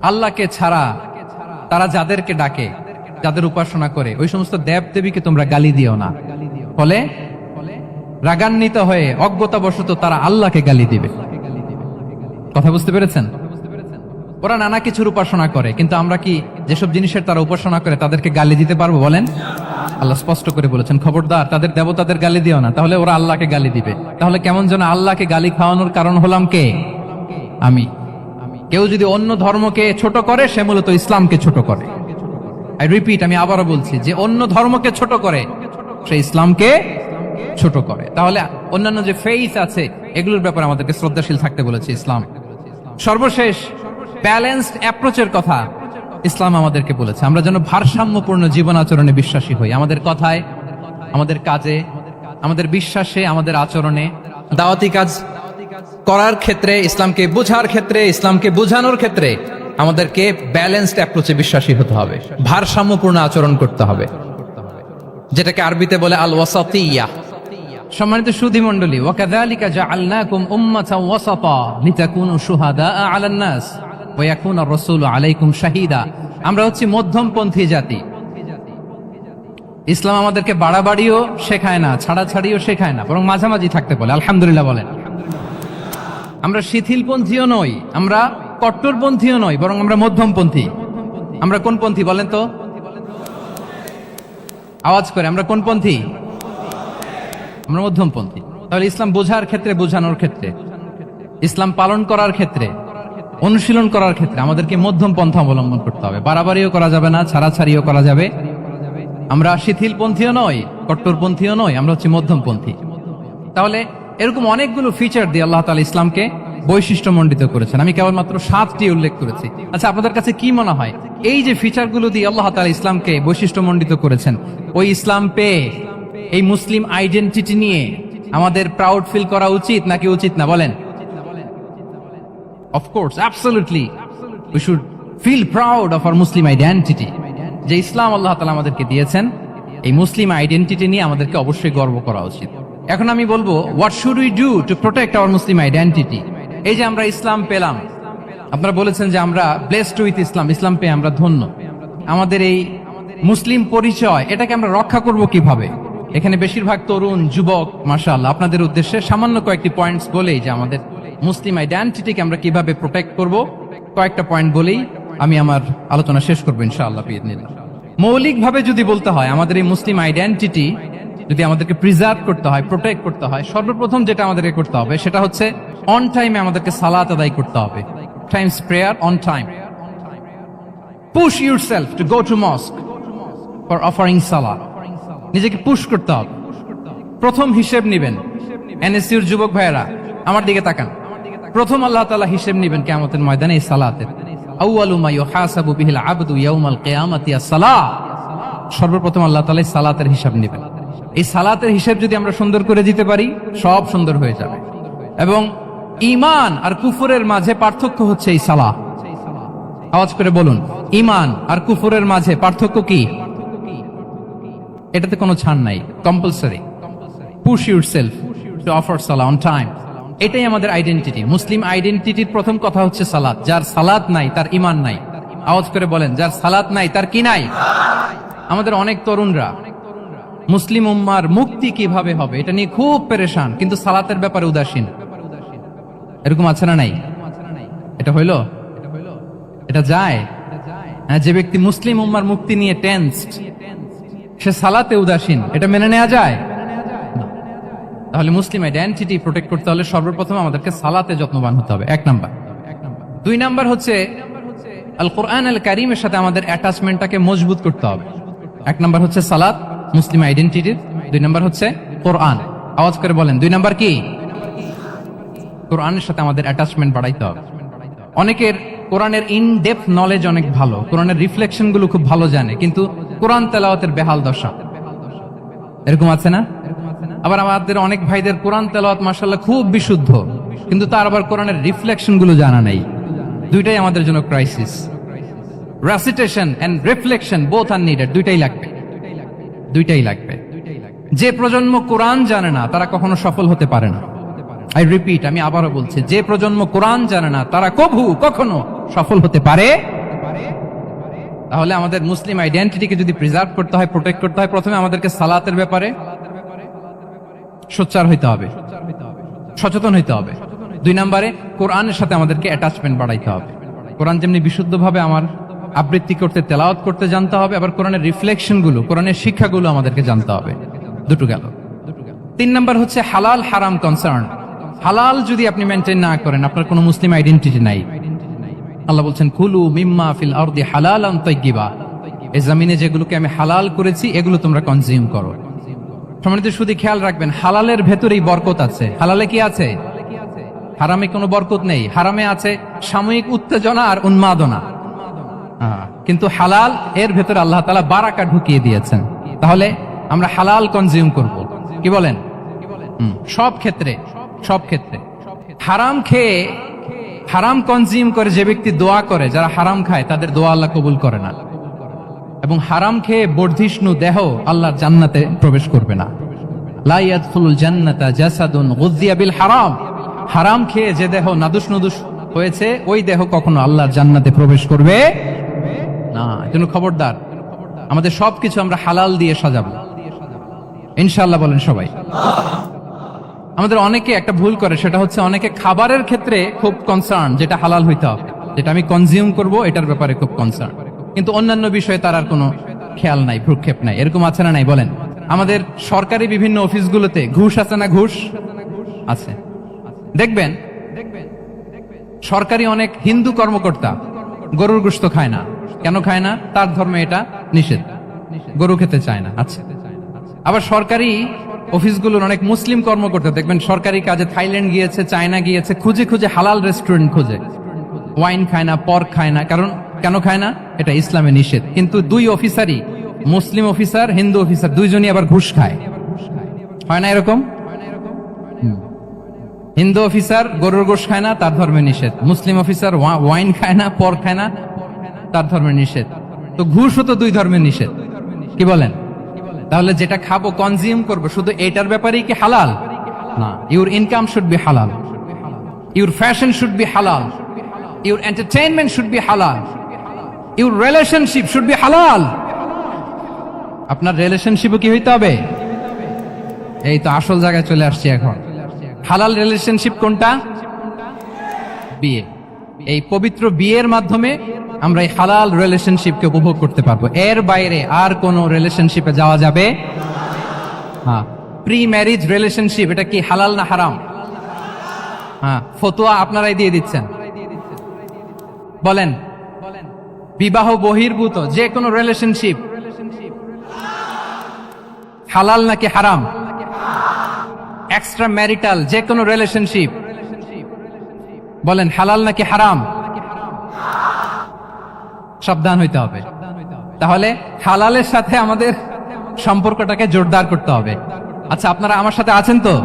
আল্লাহকে ছাড়া তারা যাদেরকে ডাকে, যাদের উপাসনা করে, ওই সমস্ত দেব দেবীকে তোমরা গালি দিও না। ফলে রাগান্বিত হয়ে অজ্ঞতাবশত তারা আল্লাহকে গালি দিবে। কথা বুঝতে পেরেছেন? ওরা নানা কিছুর উপাসনা করে, কিন্তু আমরা কি যেসব জিনিসের তারা উপাসনা করে তাদেরকে গালি দিতে পারবো বলেন? আল্লাহ স্পষ্ট করে বলেছেন খবরদার তাদের দেবতাদের গালি দিও না, তাহলে ওরা আল্লাহকে গালি দিবে। তাহলে কেমন যেন আল্লাহকে গালি খাওয়ানোর কারণ হলাম কে? আমি। কেউ যদি অন্য ধর্মকে ছোট করে সে মূলত ইসলামকে ছোট করে। আই রিপিট, আমি আবারও বলছি, যে অন্য ধর্মকে ছোট করে সে ইসলামকে ছোট করে। তাহলে অন্যান্য যে ফেইথ আছে এগুলোর ব্যাপারে আমাদেরকে শ্রদ্ধাশীল থাকতে বলেছে ইসলাম। সর্বশেষ ব্যালেন্সড অ্যাপ্রোচের কথা ইসলাম আমাদেরকে বলেছে, আমরা যেন ভারসাম্যপূর্ণ জীবন আচরণে বিশ্বাসী হই। আমাদের কথায়, আমাদের কাজে, আমাদের বিশ্বাসে, আমাদের আচরণে, দাওয়াতি কাজ করার ক্ষেত্রে, ইসলামকে বোঝার ক্ষেত্রে, ইসলামকে বোঝানোর ক্ষেত্রে আমাদেরকে ব্যালেন্সড অ্যাপ্রোচে বিশ্বাসী হতে হবে, ভারসাম্যপূর্ণ আচরণ করতে হবে, যেটাকে আরবিতে বলে আল ওয়াসাতিয়া। সম্মানিত সুধী মণ্ডলী, ওয়াকাযালিকা জাআলনাকুম উম্মাতান ওয়াসাতা লিতাকুনু শুহাদাআ আলান নাস ওয়া ইয়াকুনা আর-রাসূলু আলাইকুম শাহীদা। আমরা হচ্ছি মধ্যমপন্থী জাতি। ইসলাম আমাদেরকে বাড়াবাড়িও শেখায় না, ছাড়াছাড়িও শেখায় না, বরং মাঝামাঝি থাকতে বলে। আলহামদুলিল্লাহ বলেন। আমরা শিথিলপন্থীও নই, আমরা কট্টরপন্থীও নই, বরং আমরা মধ্যমপন্থী। আমরা কোন পন্থী বলেন তো? আওয়াজ করে, আমরা কোন পন্থী? আমরা মধ্যমপন্থী। তাহলে ইসলাম বোঝার ক্ষেত্রে, বোঝানোর ক্ষেত্রে, ইসলাম পালন করার ক্ষেত্রে, অনুশীলন করার ক্ষেত্রে আমাদেরকে মধ্যম পন্থা অবলম্বন করতে হবে। বাড়াবাড়িও করা যাবে না, ছাড়াছাড়িও করা যাবে। আমরা শিথিলপন্থীও নই, কট্টরপন্থীও নই, আমরা হচ্ছে মধ্যমপন্থী। তাহলে এরকম অনেকগুলো ফিচার দিয়ে আল্লাহ তাআলা ইসলামকে বৈশিষ্ট্যমণ্ডিত করেছেন। আমি কেবলমাত্র 7টি উল্লেখ করেছি। আচ্ছা, আপনাদের কাছে কি মনে হয় এই যে ফিচারগুলো দিয়ে আল্লাহ তাআলা ইসলামকে বৈশিষ্ট্যমণ্ডিত করেছেন, ওই ইসলাম পেয়ে এই মুসলিম আইডেন্টিটি নিয়ে আমাদের প্রাউড ফিল করা উচিত নাকি উচিত না বলেন? Of course, absolutely we should feel proud of our Muslim identity. যে ইসলাম আল্লাহ তাআলা আমাদেরকে দিয়েছেন, এই মুসলিম আইডেন্টিটি নিয়ে আমাদেরকে অবশ্যই গর্ব করা উচিত। এখন আমি বলবো, what should we do to protect our Muslim identity? এই যে আমরা ইসলাম পেলাম, আপনারা বলেছেন যে আমরা ব্লেসড উইথ ইসলাম, ইসলাম পেয়ে আমরা ধন্য। আমাদের এই মুসলিম পরিচয়, এটাকে আমরা রক্ষা করব কিভাবে? এখানে বেশিরভাগ তরুণ যুবক, মাশাআল্লাহ, আপনাদের উদ্দেশ্যে সামান্য কয়েকটি পয়েন্টস বলেই যে আমাদের মুসলিম আইডেন্টিটিকে আমরা কিভাবে প্রোটেক্ট করব, কয়েকটা পয়েন্ট বলেই আমি আমার আলোচনা শেষ করবো ইনশাআল্লাহ বিইذনিল্লাহ। মৌলিকভাবে যদি বলতে হয়, আমাদের এই মুসলিম আইডেন্টিটি যদি আমাদেরকে প্রিজার্ভ করতে হয়, প্রোটেক্ট করতে হয়, সর্বপ্রথম যেটা আমাদেরকে করতে হবে সেটা হচ্ছে অন টাইমে আমাদেরকে সালাত আদায় করতে হবে। Times prayer on time. Push yourself to go to মস্ক for offering সালাত। নিজেকে পুশ করতে হবে। প্রথম হিসেব নিবেন। এনএসইউর যুবক ভাইয়েরা আমার দিকে তাকান। প্রথম আল্লাহ তাআলা হিসেব নিবেন কিয়ামতের ময়দানে এই সালাতের। আউয়ালু মা ইউহাসাবু বিহিল আবদু ইয়াউমাল কিয়ামাতি আস-সালাহ। সর্বপ্রথম আল্লাহ তাআলা সালাতের হিসাব নেবেন। এই সালাতের হিসাব যদি আমরা সুন্দর করে দিতে পারি, সব সুন্দর হয়ে যাবে। এবং ঈমান আর কুফরের মাঝে পার্থক্য হচ্ছে এই সালাহ। আওয়াজ করে বলুন, ঈমান আর কুফরের মাঝে পার্থক্য কি? এটাতে কোনো ছাড় নাই, compulsory. Push yourself to offer Salah on time. এটাই আমাদের আইডেন্টিটি। মুসলিম আইডেন্টিটির প্রথম কথা হচ্ছে সালাত। যার সালাত নাই তার ঈমান নাই। আওয়াজ করে বলেন, যার সালাত নাই তার কি নাই? আমাদের অনেক তরুণরা মুসলিম উম্মার মুক্তি কিভাবে হবে এটা নিয়ে খুব পেরেশান, কিন্তু সালাতের ব্যাপারে উদাসীন। এরকম আছে না নাই? এটা হইল? এটা যায়? হ্যাঁ, যে ব্যক্তি মুসলিম উম্মার মুক্তি নিয়ে টেন্সড, সে সালাতে উদাসীন, এটা মেনে নেওয়া যায়? তাহলে মুসলিম আইডেন্টিটি প্রোটেক্ট করতে হলে সর্বপ্রথম আমাদেরকে সালাতে যত্নবান হতে হবে, 1 নাম্বার। 2 নাম্বার হচ্ছে আল কোরআন আল কারীমের সাথে আমাদের অ্যাটাচমেন্টটাকে মজবুত করতে হবে। 1 নাম্বার হচ্ছে সালাত মুসলিম আইডেন্টিটির, 2 নাম্বার হচ্ছে কোরআন। আওয়াজ করে বলেন, 2 নাম্বার কি? কোরআনের সাথে আমাদের অ্যাটাচমেন্ট বাড়াইতে হবে। অনেকের কোরআনের ইন ডেপথ নলেজ অনেক ভালো, কোরআনের রিফ্লেকশন গুলো খুব ভালো জানে, কিন্তু কোরআন তেলাওয়াতের বেহাল দশা। এরকম আছে না? আবার আমাদের অনেক ভাইদের কোরআন তেলাওয়াত মাশাআল্লাহ খুব বিশুদ্ধ, কিন্তু তার আবার কোরআনের রিফ্লেকশন গুলো জানা নাই। দুইটাই আমাদের জন্য crisis. Recitation and reflection both are needed. দুইটাই লাগবে। যে প্রজন্ম কোরআন জানে না তারা কখনো সফল হতে পারে না। আই রিপিট, আমি আবারও বলছি, যে প্রজন্ম কোরআন জানে না তারা কখনো সফল হতে পারে। তাহলে আমাদের মুসলিম আইডেন্টিটিকে যদি প্রিজার্ভ করতে হয়, প্রোটেক্ট করতে হয়, প্রথমে আমাদেরকে সালাতের ব্যাপারে সোচ্চার হইতে হবে, সচেতন হইতে হবে। 2 নম্বরে কোরআনের সাথে আমাদেরকে অ্যাটাচমেন্ট বাড়াইতে হবে। কোরআন যেমনি বিশুদ্ধভাবে আমার আবৃত্তি করতে, তেলাওয়াত করতে জানতে হবে, আবার কোরআনের রিফ্লেকশন গুলো, কোরআনের শিক্ষাগুলো আমাদেরকে জানতে হবে। দুটো গেল। 3 নম্বর হচ্ছে হালাল হারাম কনসার্ন। হালাল যদি আপনি মেনটেন না করেন, আপনার কোনো মুসলিম আইডেন্টিটি নাই। আল্লাহ বলছেন, কুলু মিম্মা ফিল আরদি হালালান তাইয়্যিবা। এই জমিনে যেগুলোকে আমি হালাল করেছি এগুলো তোমরা কনজিউম করো। সম্মানিত শুধু খেয়াল রাখবেন, হালালের ভেতরেই বরকত আছে। হালালে কি আছে? হারামে কোনো বরকত নেই। হারামে আছে সাময়িক উত্তেজনা আর উন্মাদনা, কিন্তু হালাল এর ভেতরে আল্লাহ তাআলা বারাকা ঢুকিয়ে দিয়েছেন। তাহলে আমরা হালাল কনজিউম করব, কি বলেন? সব ক্ষেত্রে। হারাম খেয়ে, হারাম কনজিউম করে যে ব্যক্তি দোয়া করে, যারা হারাম খায় তাদের দোয়া আল্লাহ কবুল করে না। এবং হারাম খেয়ে বর্ধিষ্ণু দেহ আল্লাহর জান্নাতে প্রবেশ করবে না। লা ইয়াদখুলুল জান্নাতা জাসাদুন গুযিয়া বিল হারাম। হারাম খেয়ে যে দেহ নাদুস নুদুস হয়েছে, ওই দেহ কখনো আল্লাহর জান্নাতে প্রবেশ করবে না। এজন্য খবরদার, আমাদের সবকিছু আমরা হালাল দিয়ে সাজাবো ইনশাআল্লাহ। বলেন সবাই। আমাদের অনেকে একটা ভুল করে, সেটা হচ্ছে অনেকে খাবারের ক্ষেত্রে খুব কনসার্ন, যেটা হালাল হইতে হবে, যেটা আমি কনজিউম করব এটার ব্যাপারে খুব কনসার্ন, কিন্তু অন্যান্য বিষয়ে তার আর কোনো খেয়াল নাই, ভ্রুক্ষেপ নাই। এরকম আছে না নাই? বলেন। আমাদের সরকারি বিভিন্ন অফিসগুলোতে ঘুষ আছে না? ঘুষ আছে। দেখবেন সরকারি অনেক হিন্দু কর্মকর্তা গরুর গোশত খায় না। কেন খায় না? তার ধর্মে এটা নিষেধ, গরু খেতে চায় না। আচ্ছা। আবার সরকারি অফিসগুলোর অনেক মুসলিম কর্মকর্তা দেখবেন সরকারি কাজে থাইল্যান্ড গিয়েছে, চায়না গিয়েছে, খুঁজে খুঁজে হালাল রেস্টুরেন্ট খোঁজে। ওয়াইন খায় না, পর্ক খায় না। কারণ কেন খায় না? এটা ইসলামে নিষেধ। কিন্তু 2 অফিসারই, মুসলিম অফিসার, হিন্দু অফিসার, দুইজনই আবার ঘুষ খায়। হয় না এরকম? হিন্দু অফিসার গরুর গোশত খায় না, তার ধর্মে নিষেধ। মুসলিম অফিসার ওয়াইন খায় না, পর্ক খায় না, তার ধর্মে নিষেধ। তো ঘুষও তো 2 ধর্মের নিষেধ, কি বলেন? তাহলে যেটা খাবো, কনজিউম করবো, শুধু এটার ব্যাপারেই কি হালাল? না। ইউর ইনকাম শুড বি হালাল, ইউর ফ্যাশন শুড বি হালাল, ইউর এন্টারটেইনমেন্ট শুড বি হালাল, ইউর রিলেশনশিপ শুড বি হালাল। আপনার রিলেশনশিপও কি হইতে হবে? এই তো আসল জায়গায় চলে আসছি এখন। হালাল রিলেশনশিপ কোনটা? বিয়ে। এই পবিত্র বিয়ের মাধ্যমে আমরা এই হালাল রিলেশনশিপকে উপভোগ করতে পারবো। এর বাইরে আর কোন রিলেশনশিপে যাওয়া যাবে? হ্যাঁ। প্রি ম্যারিজ রিলেশনশিপ, এটা কি হালাল না হারাম? হ্যাঁ, ফতোয়া আপনারাই দিয়ে দিচ্ছেন। বলেন, বিবাহ বহির্ভূত যে কোনো রিলেশনশিপ হালাল নাকি হারাম? এক্সট্রা ম্যারিটাল যে কোনো রিলেশনশিপ বলেন, হালাল নাকি হারাম? সাবধান হইতে হবে। তাহলে হালালের সাথে আমাদের সম্পর্কটাকে জোরদার করতে হবে। আচ্ছা, আপনারা আমার সাথে আছেন তো?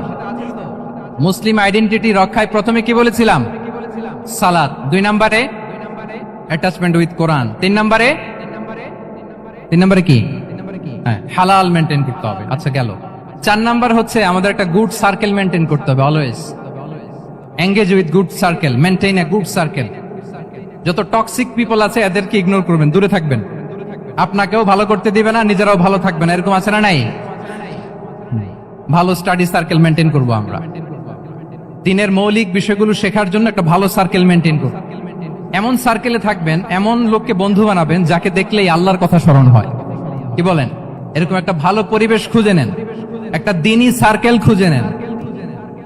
মুসলিম আইডেন্টিটি রক্ষায় প্রথমে কি বলেছিলাম? সালাত। 2 নম্বরে অ্যাটাচমেন্ট উইথ কোরআন। 3 নম্বরে কি? হ্যাঁ, হালাল মেনটেন করতে হবে। আচ্ছা, গেল। 4 নাম্বার হচ্ছে আমাদের একটা গুড সার্কেল মেনটেন করতে হবে। Always engage with good circle, maintain a good circle. যত টক্সিক পিপল আছে এদেরকে ইগনোর করবেন, দূরে থাকবেন। আপনাকেও ভালো করতে দিবে না, নিজেরাও ভালো থাকবেন, এরকম আছে না নাই? ভালো স্টাডি সার্কেল মেনটেন করব আমরা। দিনের মৌলিক বিষয়গুলো শেখার জন্য একটা ভালো সার্কেল মেনটেন করব। এমন সার্কেলে থাকবেন, এমন লোককে বন্ধু বানাবেন যাকে দেখলেই আল্লাহর কথা স্মরণ হয়। কি বলেন? এরকম একটা ভালো পরিবেশ খুঁজে নেন, একটা দ্বীনি সার্কেল খুঁজে নেন।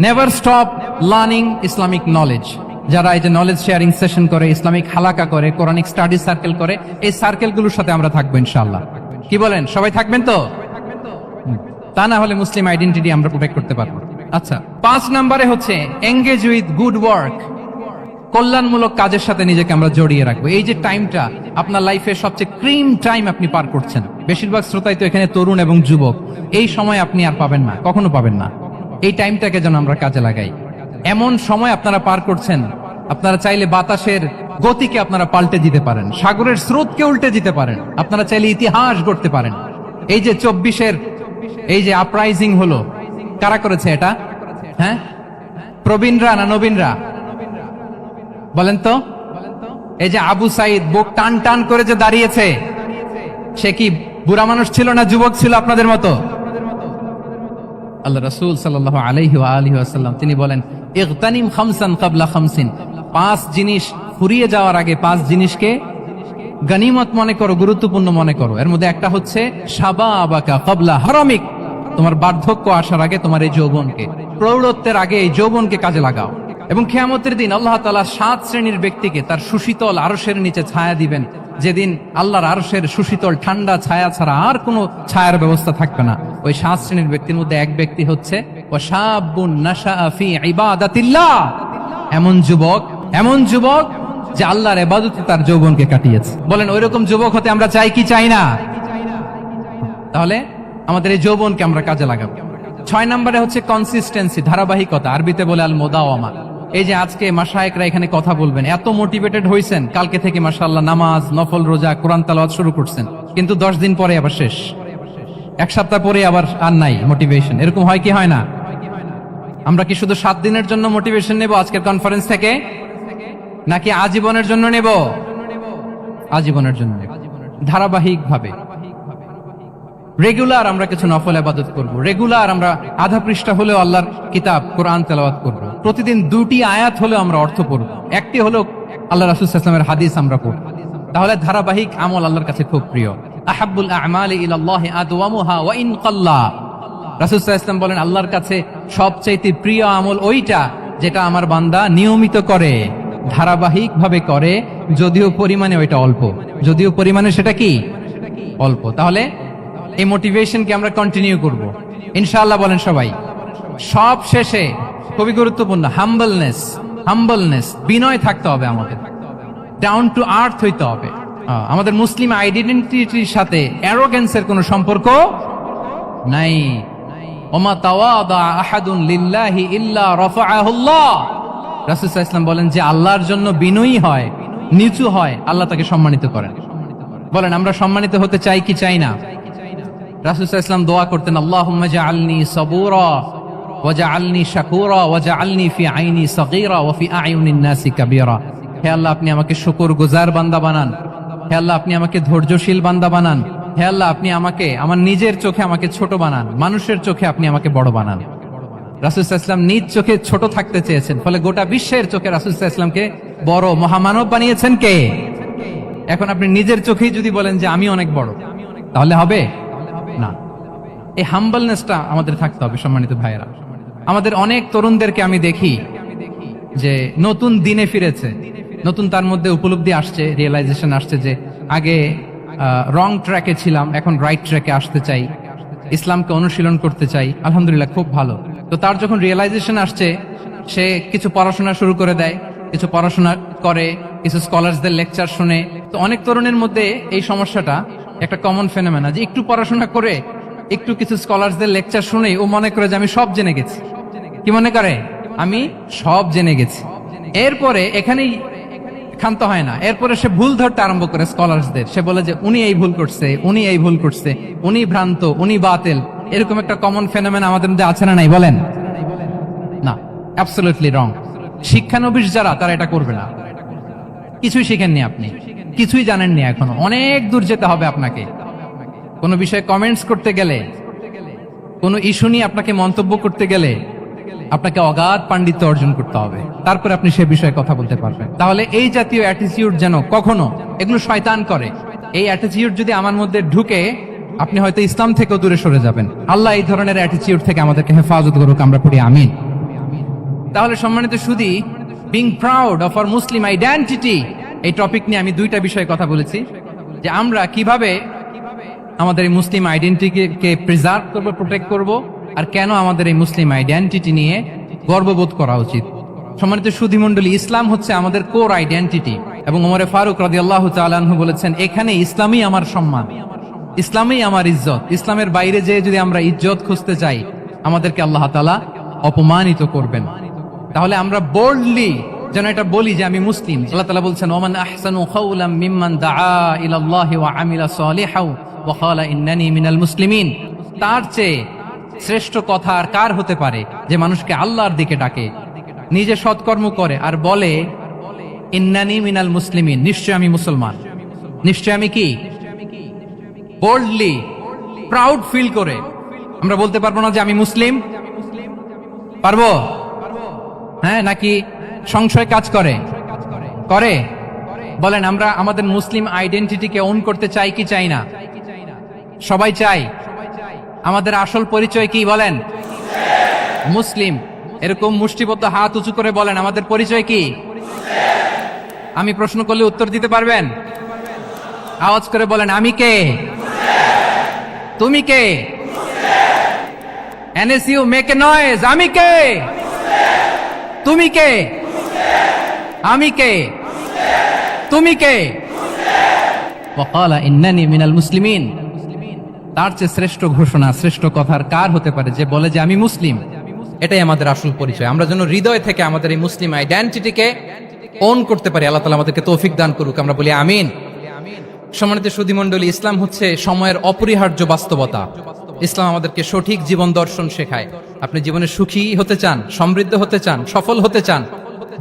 Never stop learning Islamic knowledge. যারা এই যে নলেজ শেয়ারিং সেশন করে, ইসলামিক হালাকা করে, কোরআনিক স্টাডি সার্কেল করে, এই সার্কেলগুলোর সাথে আমরা থাকবো ইনশাআল্লাহ। কি বলেন? সবাই থাকবেন তো? তা না হলে মুসলিম আইডেন্টিটি আমরা প্রোটেক্ট করতে পারবো। আচ্ছা, 5 নম্বরে হচ্ছে এঙ্গেজ উইথ গুড ওয়ার্ক। কল্যাণমূলক কাজের সাথে নিজেকে আমরা জড়িয়ে রাখবো। এই যে টাইমটা আপনার লাইফের সবচেয়ে ক্রিম টাইম আপনি পার করছেন, বেশিরভাগ শ্রোতাই তো এখানে তরুণ এবং যুবক, এই সময় আপনি আর পাবেন না, কখনো পাবেন না। এই টাইমটাকে যেন আমরা কাজে লাগাই। এমন সময় আপনারা পার করছেন, আপনারা চাইলে বাতাসের গতিকে আপনারা পাল্টে দিতে পারেন, সাগরের স্রোতকে উল্টে দিতে পারেন, আপনারা চাইলে ইতিহাস গড়তে পারেন। এই যে 24-এর এই যে আপরাইজিং হলো, কারা করেছে এটা? হ্যাঁ, প্রবীণরা না নবীনরা? বলেন তো। এই যে আবু সাইদ বুক টান টান করে যে দাঁড়িয়েছে, সে কি বুড়া মানুষ ছিল না যুবক ছিল আপনাদের মতো? আল্লাহ রাসূল সাল্লাল্লাহু আলাইহি ওয়া আলিহি ওয়াসাল্লাম তিনি বলেন, ইগতানিম খামসান ক্বাবলা খামসিন। 5 জিনিস ফুরিয়ে যাওয়ার আগে 5 জিনিসকে গনিমত মনে করো, গুরুত্বপূর্ণ মনে করো। এর মধ্যে একটা হচ্ছে শাবাবাকা ক্বাবলা হারামিক। তোমার বার্ধক্য আসার আগে তোমার এই যৌবনকে, প্রৌঢ়ত্বের আগে এই যৌবনকে কাজে লাগাও। এবং কিয়ামতের দিন আল্লাহ তাআলা 7 শ্রেণীর ব্যক্তিকে তার সুশীতল আরশের নিচে ছায়া দিবেন, যেদিন আল্লাহর আরশের সুশীতল ঠান্ডা ছায়া ছাড়া আর কোনো ছায়ার ব্যবস্থা থাকবে না। ওই 7 শ্রেণীর ব্যক্তির মধ্যে এক ব্যক্তি হচ্ছে ওয়াশাবুন নাশাআ ফি ইবাদাতিল্লাহ। এমন যুবক যে আল্লাহর ইবাদতে তার যৌবনকে কাটিয়েছে। বলেন, ওইরকম যুবক হতে আমরা চাই কি চাই না? তাহলে আমাদের এই যৌবনকে আমরা কাজে লাগাবো। 6 নম্বরে হচ্ছে কনসিস্টেন্সি, ধারাবাহিকতা। আরবিতে বলে আল মুদাওয়ামা। এই যে আজকে মাশায়েখরা এখানে কথা বলবেন, এত মোটিভেটেড হইছেন, কালকে থেকে মাশাআল্লাহ নামাজ, নফল রোজা, কোরআন তেলাওয়াত শুরু করছেন, কিন্তু 10 দিন পরে আবার শেষ, 1 সপ্তাহ পরে আবার আর নাই মোটিভেশন। এরকম হয় কি হয় না? আমরা কি শুধু 7 দিনের জন্য মোটিভেশন নেব আজকের কনফারেন্স থেকে, নাকি আজীবনের জন্য নেব? আজীবনের জন্য নেব। ধারাবাহিক ভাবে রেগুলার আমরা কিছু নফল ইবাদত করব, রেগুলার আমরা আধা পৃষ্ঠা হলেও আল্লাহর কিতাব কোরআন তেলাওয়াত করব, প্রতিদিন 2টি আয়াত হলেও আমরা অর্থ পড়ব, একটি হলেও আল্লাহ রাসূল সাল্লাল্লাহু আলাইহি ওয়াসাল্লামের হাদিস আমরা পড়ব। তাহলে ধারাবাহিক আমল আল্লাহর কাছে খুব প্রিয়। আহাব্বুল আ'মালি ইলাল্লাহি আদওয়ামুহা ওয়া ইন কাল্লা। রাসূল সাল্লাল্লাহু আলাইহি ওয়াসাল্লাম বলেন, আল্লাহর কাছে সবচাইতে প্রিয় আমল ওইটা যেটা আমার বান্দা নিয়মিত করে, ধারাবাহিক ভাবে করে, যদিও পরিমাণে ওইটা অল্প, যদিও পরিমাণে সেটা কি অল্প। তাহলে এই মোটিভেশনকে আমরা কন্টিনিউ করব ইনশাআল্লাহ। বলেন সবাই। সব শেষে খুবই গুরুত্বপূর্ণ হাম্বলনেস, বিনয় থাকতে হবে আমাদের, ডাউন টু আর্থ হইতে হবে। আমাদের মুসলিম আইডেন্টিটির সাথে অ্যারোগেন্সের কোনো সম্পর্ক নাই। ওমা তাওয়াদা আহাদুন লিল্লাহি ইল্লা রাফাআহুল্লাহ। রাসূল সাল্লাল্লাহু আলাইহি ওয়াসাল্লাম বলেন, যে আল্লাহর জন্য বিনয়ী হয়, নিচু হয়, আল্লাহ তাকে সম্মানিত করেন। বলেন, আমরা সম্মানিত হতে চাই কি চাই না? রাসূল সাল্লাল্লাহু আলাইহি ওয়াসাল্লাম দোয়া করতেন, আল্লাহুম্মা জাআলনি সাবুরা ওয়া জাআলনি শাকুরা ওয়া জাআলনি ফি আইনি সাগীরা ওয়া ফি আ'য়ুনিন নাসি কাবীরা। হে আল্লাহ, আপনি আমাকে শুকরগুজার বান্দা বানান। হে আল্লাহ, আপনি আমাকে ধৈর্যশীল বান্দা বানান। হে আল্লাহ, আপনি আমাকে আমার নিজের চোখে আমাকে ছোট বানান, মানুষের চোখে আপনি আমাকে বড় বানান। রাসূল সাল্লাল্লাহু আলাইহি ওয়াসাল্লাম নিজ চোখে ছোট থাকতে চেয়েছেন, ফলে গোটা বিশ্বের চোখে রাসূল সাল্লাল্লাহু আলাইহি ওয়াসাল্লামকে বড় মহামানব বানিয়েছেন কে? এখন আপনি নিজের চোখেই যদি বলেন যে আমি অনেক বড়, তাহলে হবে না। এই হাম্বলনেসটা আমাদের থাকতে হবে। সম্মানিত ভাইয়েরা, আমাদের অনেক তরুণদেরকে আমি দেখি যে নতুন দিনে ফিরেছে, নতুন তার মধ্যে উপলব্ধি আসছে, রিয়েলাইজেশন আসছে যে আগে রং ট্র্যাকে ছিলাম, এখন রাইট ট্র্যাকে আসতে চাই, ইসলামকে অনুশীলন করতে চাই। আলহামদুলিল্লাহ, খুব ভালো। তো তার যখন রিয়েলাইজেশন আসছে, সে কিছু পড়াশোনা শুরু করে দেয়, কিছু পড়াশোনা করে, কিছু স্কলারসদের লেকচার শুনে। তো অনেক তরুণের মধ্যে এই সমস্যাটা একটা কমন ফেনোমেনা, যে একটু পড়াশোনা করে একটু কিছু স্কলারসদের লেকচার শুনেই ও মনে করে যে আমি সব জেনে গেছি। কি মনে করে? আমি সব জেনে গেছি। এরপরে এখানেই ক্ষান্ত হয় না, এরপরে সে ভুল ধরতে আরম্ভ করে স্কলারসদের। সে বলে যে উনি এই ভুল করছে, উনি এই ভুল করছে, উনি ভ্রান্ত, উনি বাতিল। এরকম একটা কমন ফেনোমেনা আমাদের মধ্যে আছে না নাই বলেন? না, অ্যাবসলিউটলি রং। শিক্ষানবিশ যারা, তারা এটা করবে না। কিছুই শিখেননি আপনি, কিছুই জানেননি, এখনো অনেক দূর যেতে হবে আপনাকে। কোনো বিষয়ে কমেন্টস করতে গেলে, কোনো ইস্যু নিয়ে আপনাকে মন্তব্য করতে গেলে আপনাকে অগাধ পাণ্ডিত্য অর্জন করতে হবে, তারপরে আপনি সে বিষয়ে কথা বলতে পারবেন। তাহলে এই জাতীয় অ্যাটিটিউড যেন কখনো, এগুলো শয়তান করে, এই অ্যাটিটিউড যদি আমার মধ্যে ঢুকে, আপনি হয়তো ইসলাম থেকেও দূরে সরে যাবেন। আল্লাহ এই ধরনের অ্যাটিটিউড থেকে আমাদেরকে হেফাজত করুক, আমরা পড়ি আমিন। তাহলে সম্মানিত সুধী, being proud of our Muslim identity, এই টপিক নিয়ে আমি দুইটা বিষয়ে কথা বলেছি, যে আমরা কিভাবে আমাদের এই মুসলিম আইডেন্টিটিকে প্রিজার্ভ করবো, প্রোটেক্ট করব, আর কেন আমাদের এই মুসলিম আইডেন্টিটি নিয়ে গর্ববোধ করা উচিত। সম্মানিত সুধী মণ্ডলী, ইসলাম হচ্ছে আমাদের কোর আইডেন্টিটি, এবং ওমরে ফারুক রাদিয়াল্লাহু তাআলা আনহু বলেছেন, এখানে ইসলামই আমার সম্মান, ইসলামই আমার ইজ্জত। ইসলামের বাইরে যেয়ে যদি আমরা ইজ্জত খুঁজতে চাই, আমাদেরকে আল্লাহ তাআলা অপমানিত করবেন। তাহলে আমরা বোল্ডলি যেন এটা বলি যে আমি মুসলিম। আল্লাহ তাআলা বলছেন, ওমান আহসানু কাওলাম মিম্মান দাআ ইলাল্লাহি ওয়া আমিলা সালিহাও ওয়া ক্বালা ইন্নানি মিনাল মুসলিমিন। তার চেয়ে শ্রেষ্ঠ কথা আর কার হতে পারে, যে মানুষকে আল্লাহর দিকে ডাকে, নিজে সৎকর্ম করে আর বলে ইন্নানি মিনাল মুসলিমিন, নিশ্চয় আমি মুসলমান, নিশ্চয় আমি কি, বোল্ডলি প্রাউড ফিল করে। আমরা বলতে পারবো না যে আমি মুসলিম? পারবো? হ্যাঁ, নাকি সংশয় কাজ করে? করে। বলেন, আমরা আমাদের মুসলিম আইডেন্টিটিকে ওন করতে চাই কি চাই না? সবাই চাই। আমাদের আসল পরিচয় কি বলেন? মুসলিম। এরকম মুষ্টিবদ্ধ হাত উঁচু করে বলেন, আমাদের পরিচয় কি? আমি প্রশ্ন করলে উত্তর দিতে পারবেন? আওয়াজ করে বলেন, আমি কে? তুমি কে? এনএসইউ মেক এ নয়েজ, আমি কে? তুমি কে? আমি কে? তুমি কে? ওয়াকালা ইন্নানি মিনাল মুসলিমিন। তার চেয়ে শ্রেষ্ঠ ঘোষণা, শ্রেষ্ঠ কথার কার হতে পারে, যে বলে যে আমি মুসলিম। এটাই আমাদের আসল পরিচয়। আমরা যেন হৃদয় থেকে আমাদের এই মুসলিম আইডেন্টিটিকে ওন করতে পারি। আল্লাহ তাআলা আমাদেরকে তৌফিক দান করুক, আমরা বলি আমিন। সম্মানিত সুধী মণ্ডলী, ইসলাম হচ্ছে সময়ের অপরিহার্য বাস্তবতা। ইসলাম আমাদেরকে সঠিক জীবন দর্শন শেখায়। আপনি জীবনে সুখী হতে চান, সমৃদ্ধ হতে চান, সফল হতে চান,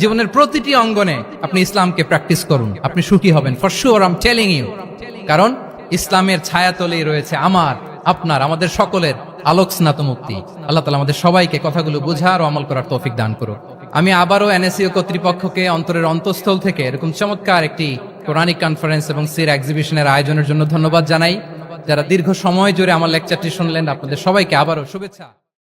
জীবনের প্রতিটি অঙ্গনে আপনি ইসলামকে প্র্যাকটিস করুন, আপনি সুখী হবেন, for sure, I am telling you. কারণ ইসলামের ছায়াতলেই রয়েছে আমার, আপনার, আমাদের সকলের আলোক স্নাত মুক্তি। আল্লাহ তাআলা আমাদের সবাইকে কথাগুলো বোঝার ও আমল করার তৌফিক দান করুক। আমি আবারও এনএসইউ কর্তৃপক্ষকে অন্তরের অন্তঃস্থল থেকে এরকম চমৎকার একটি কোরআনিক কনফারেন্স এবং সির এক্সিবিশনের আয়োজনের জন্য ধন্যবাদ জানাই। যারা দীর্ঘ সময় জুড়ে আমার লেকচারটি শুনলেন, আপনাদের সবাইকে আবারও শুভেচ্ছা।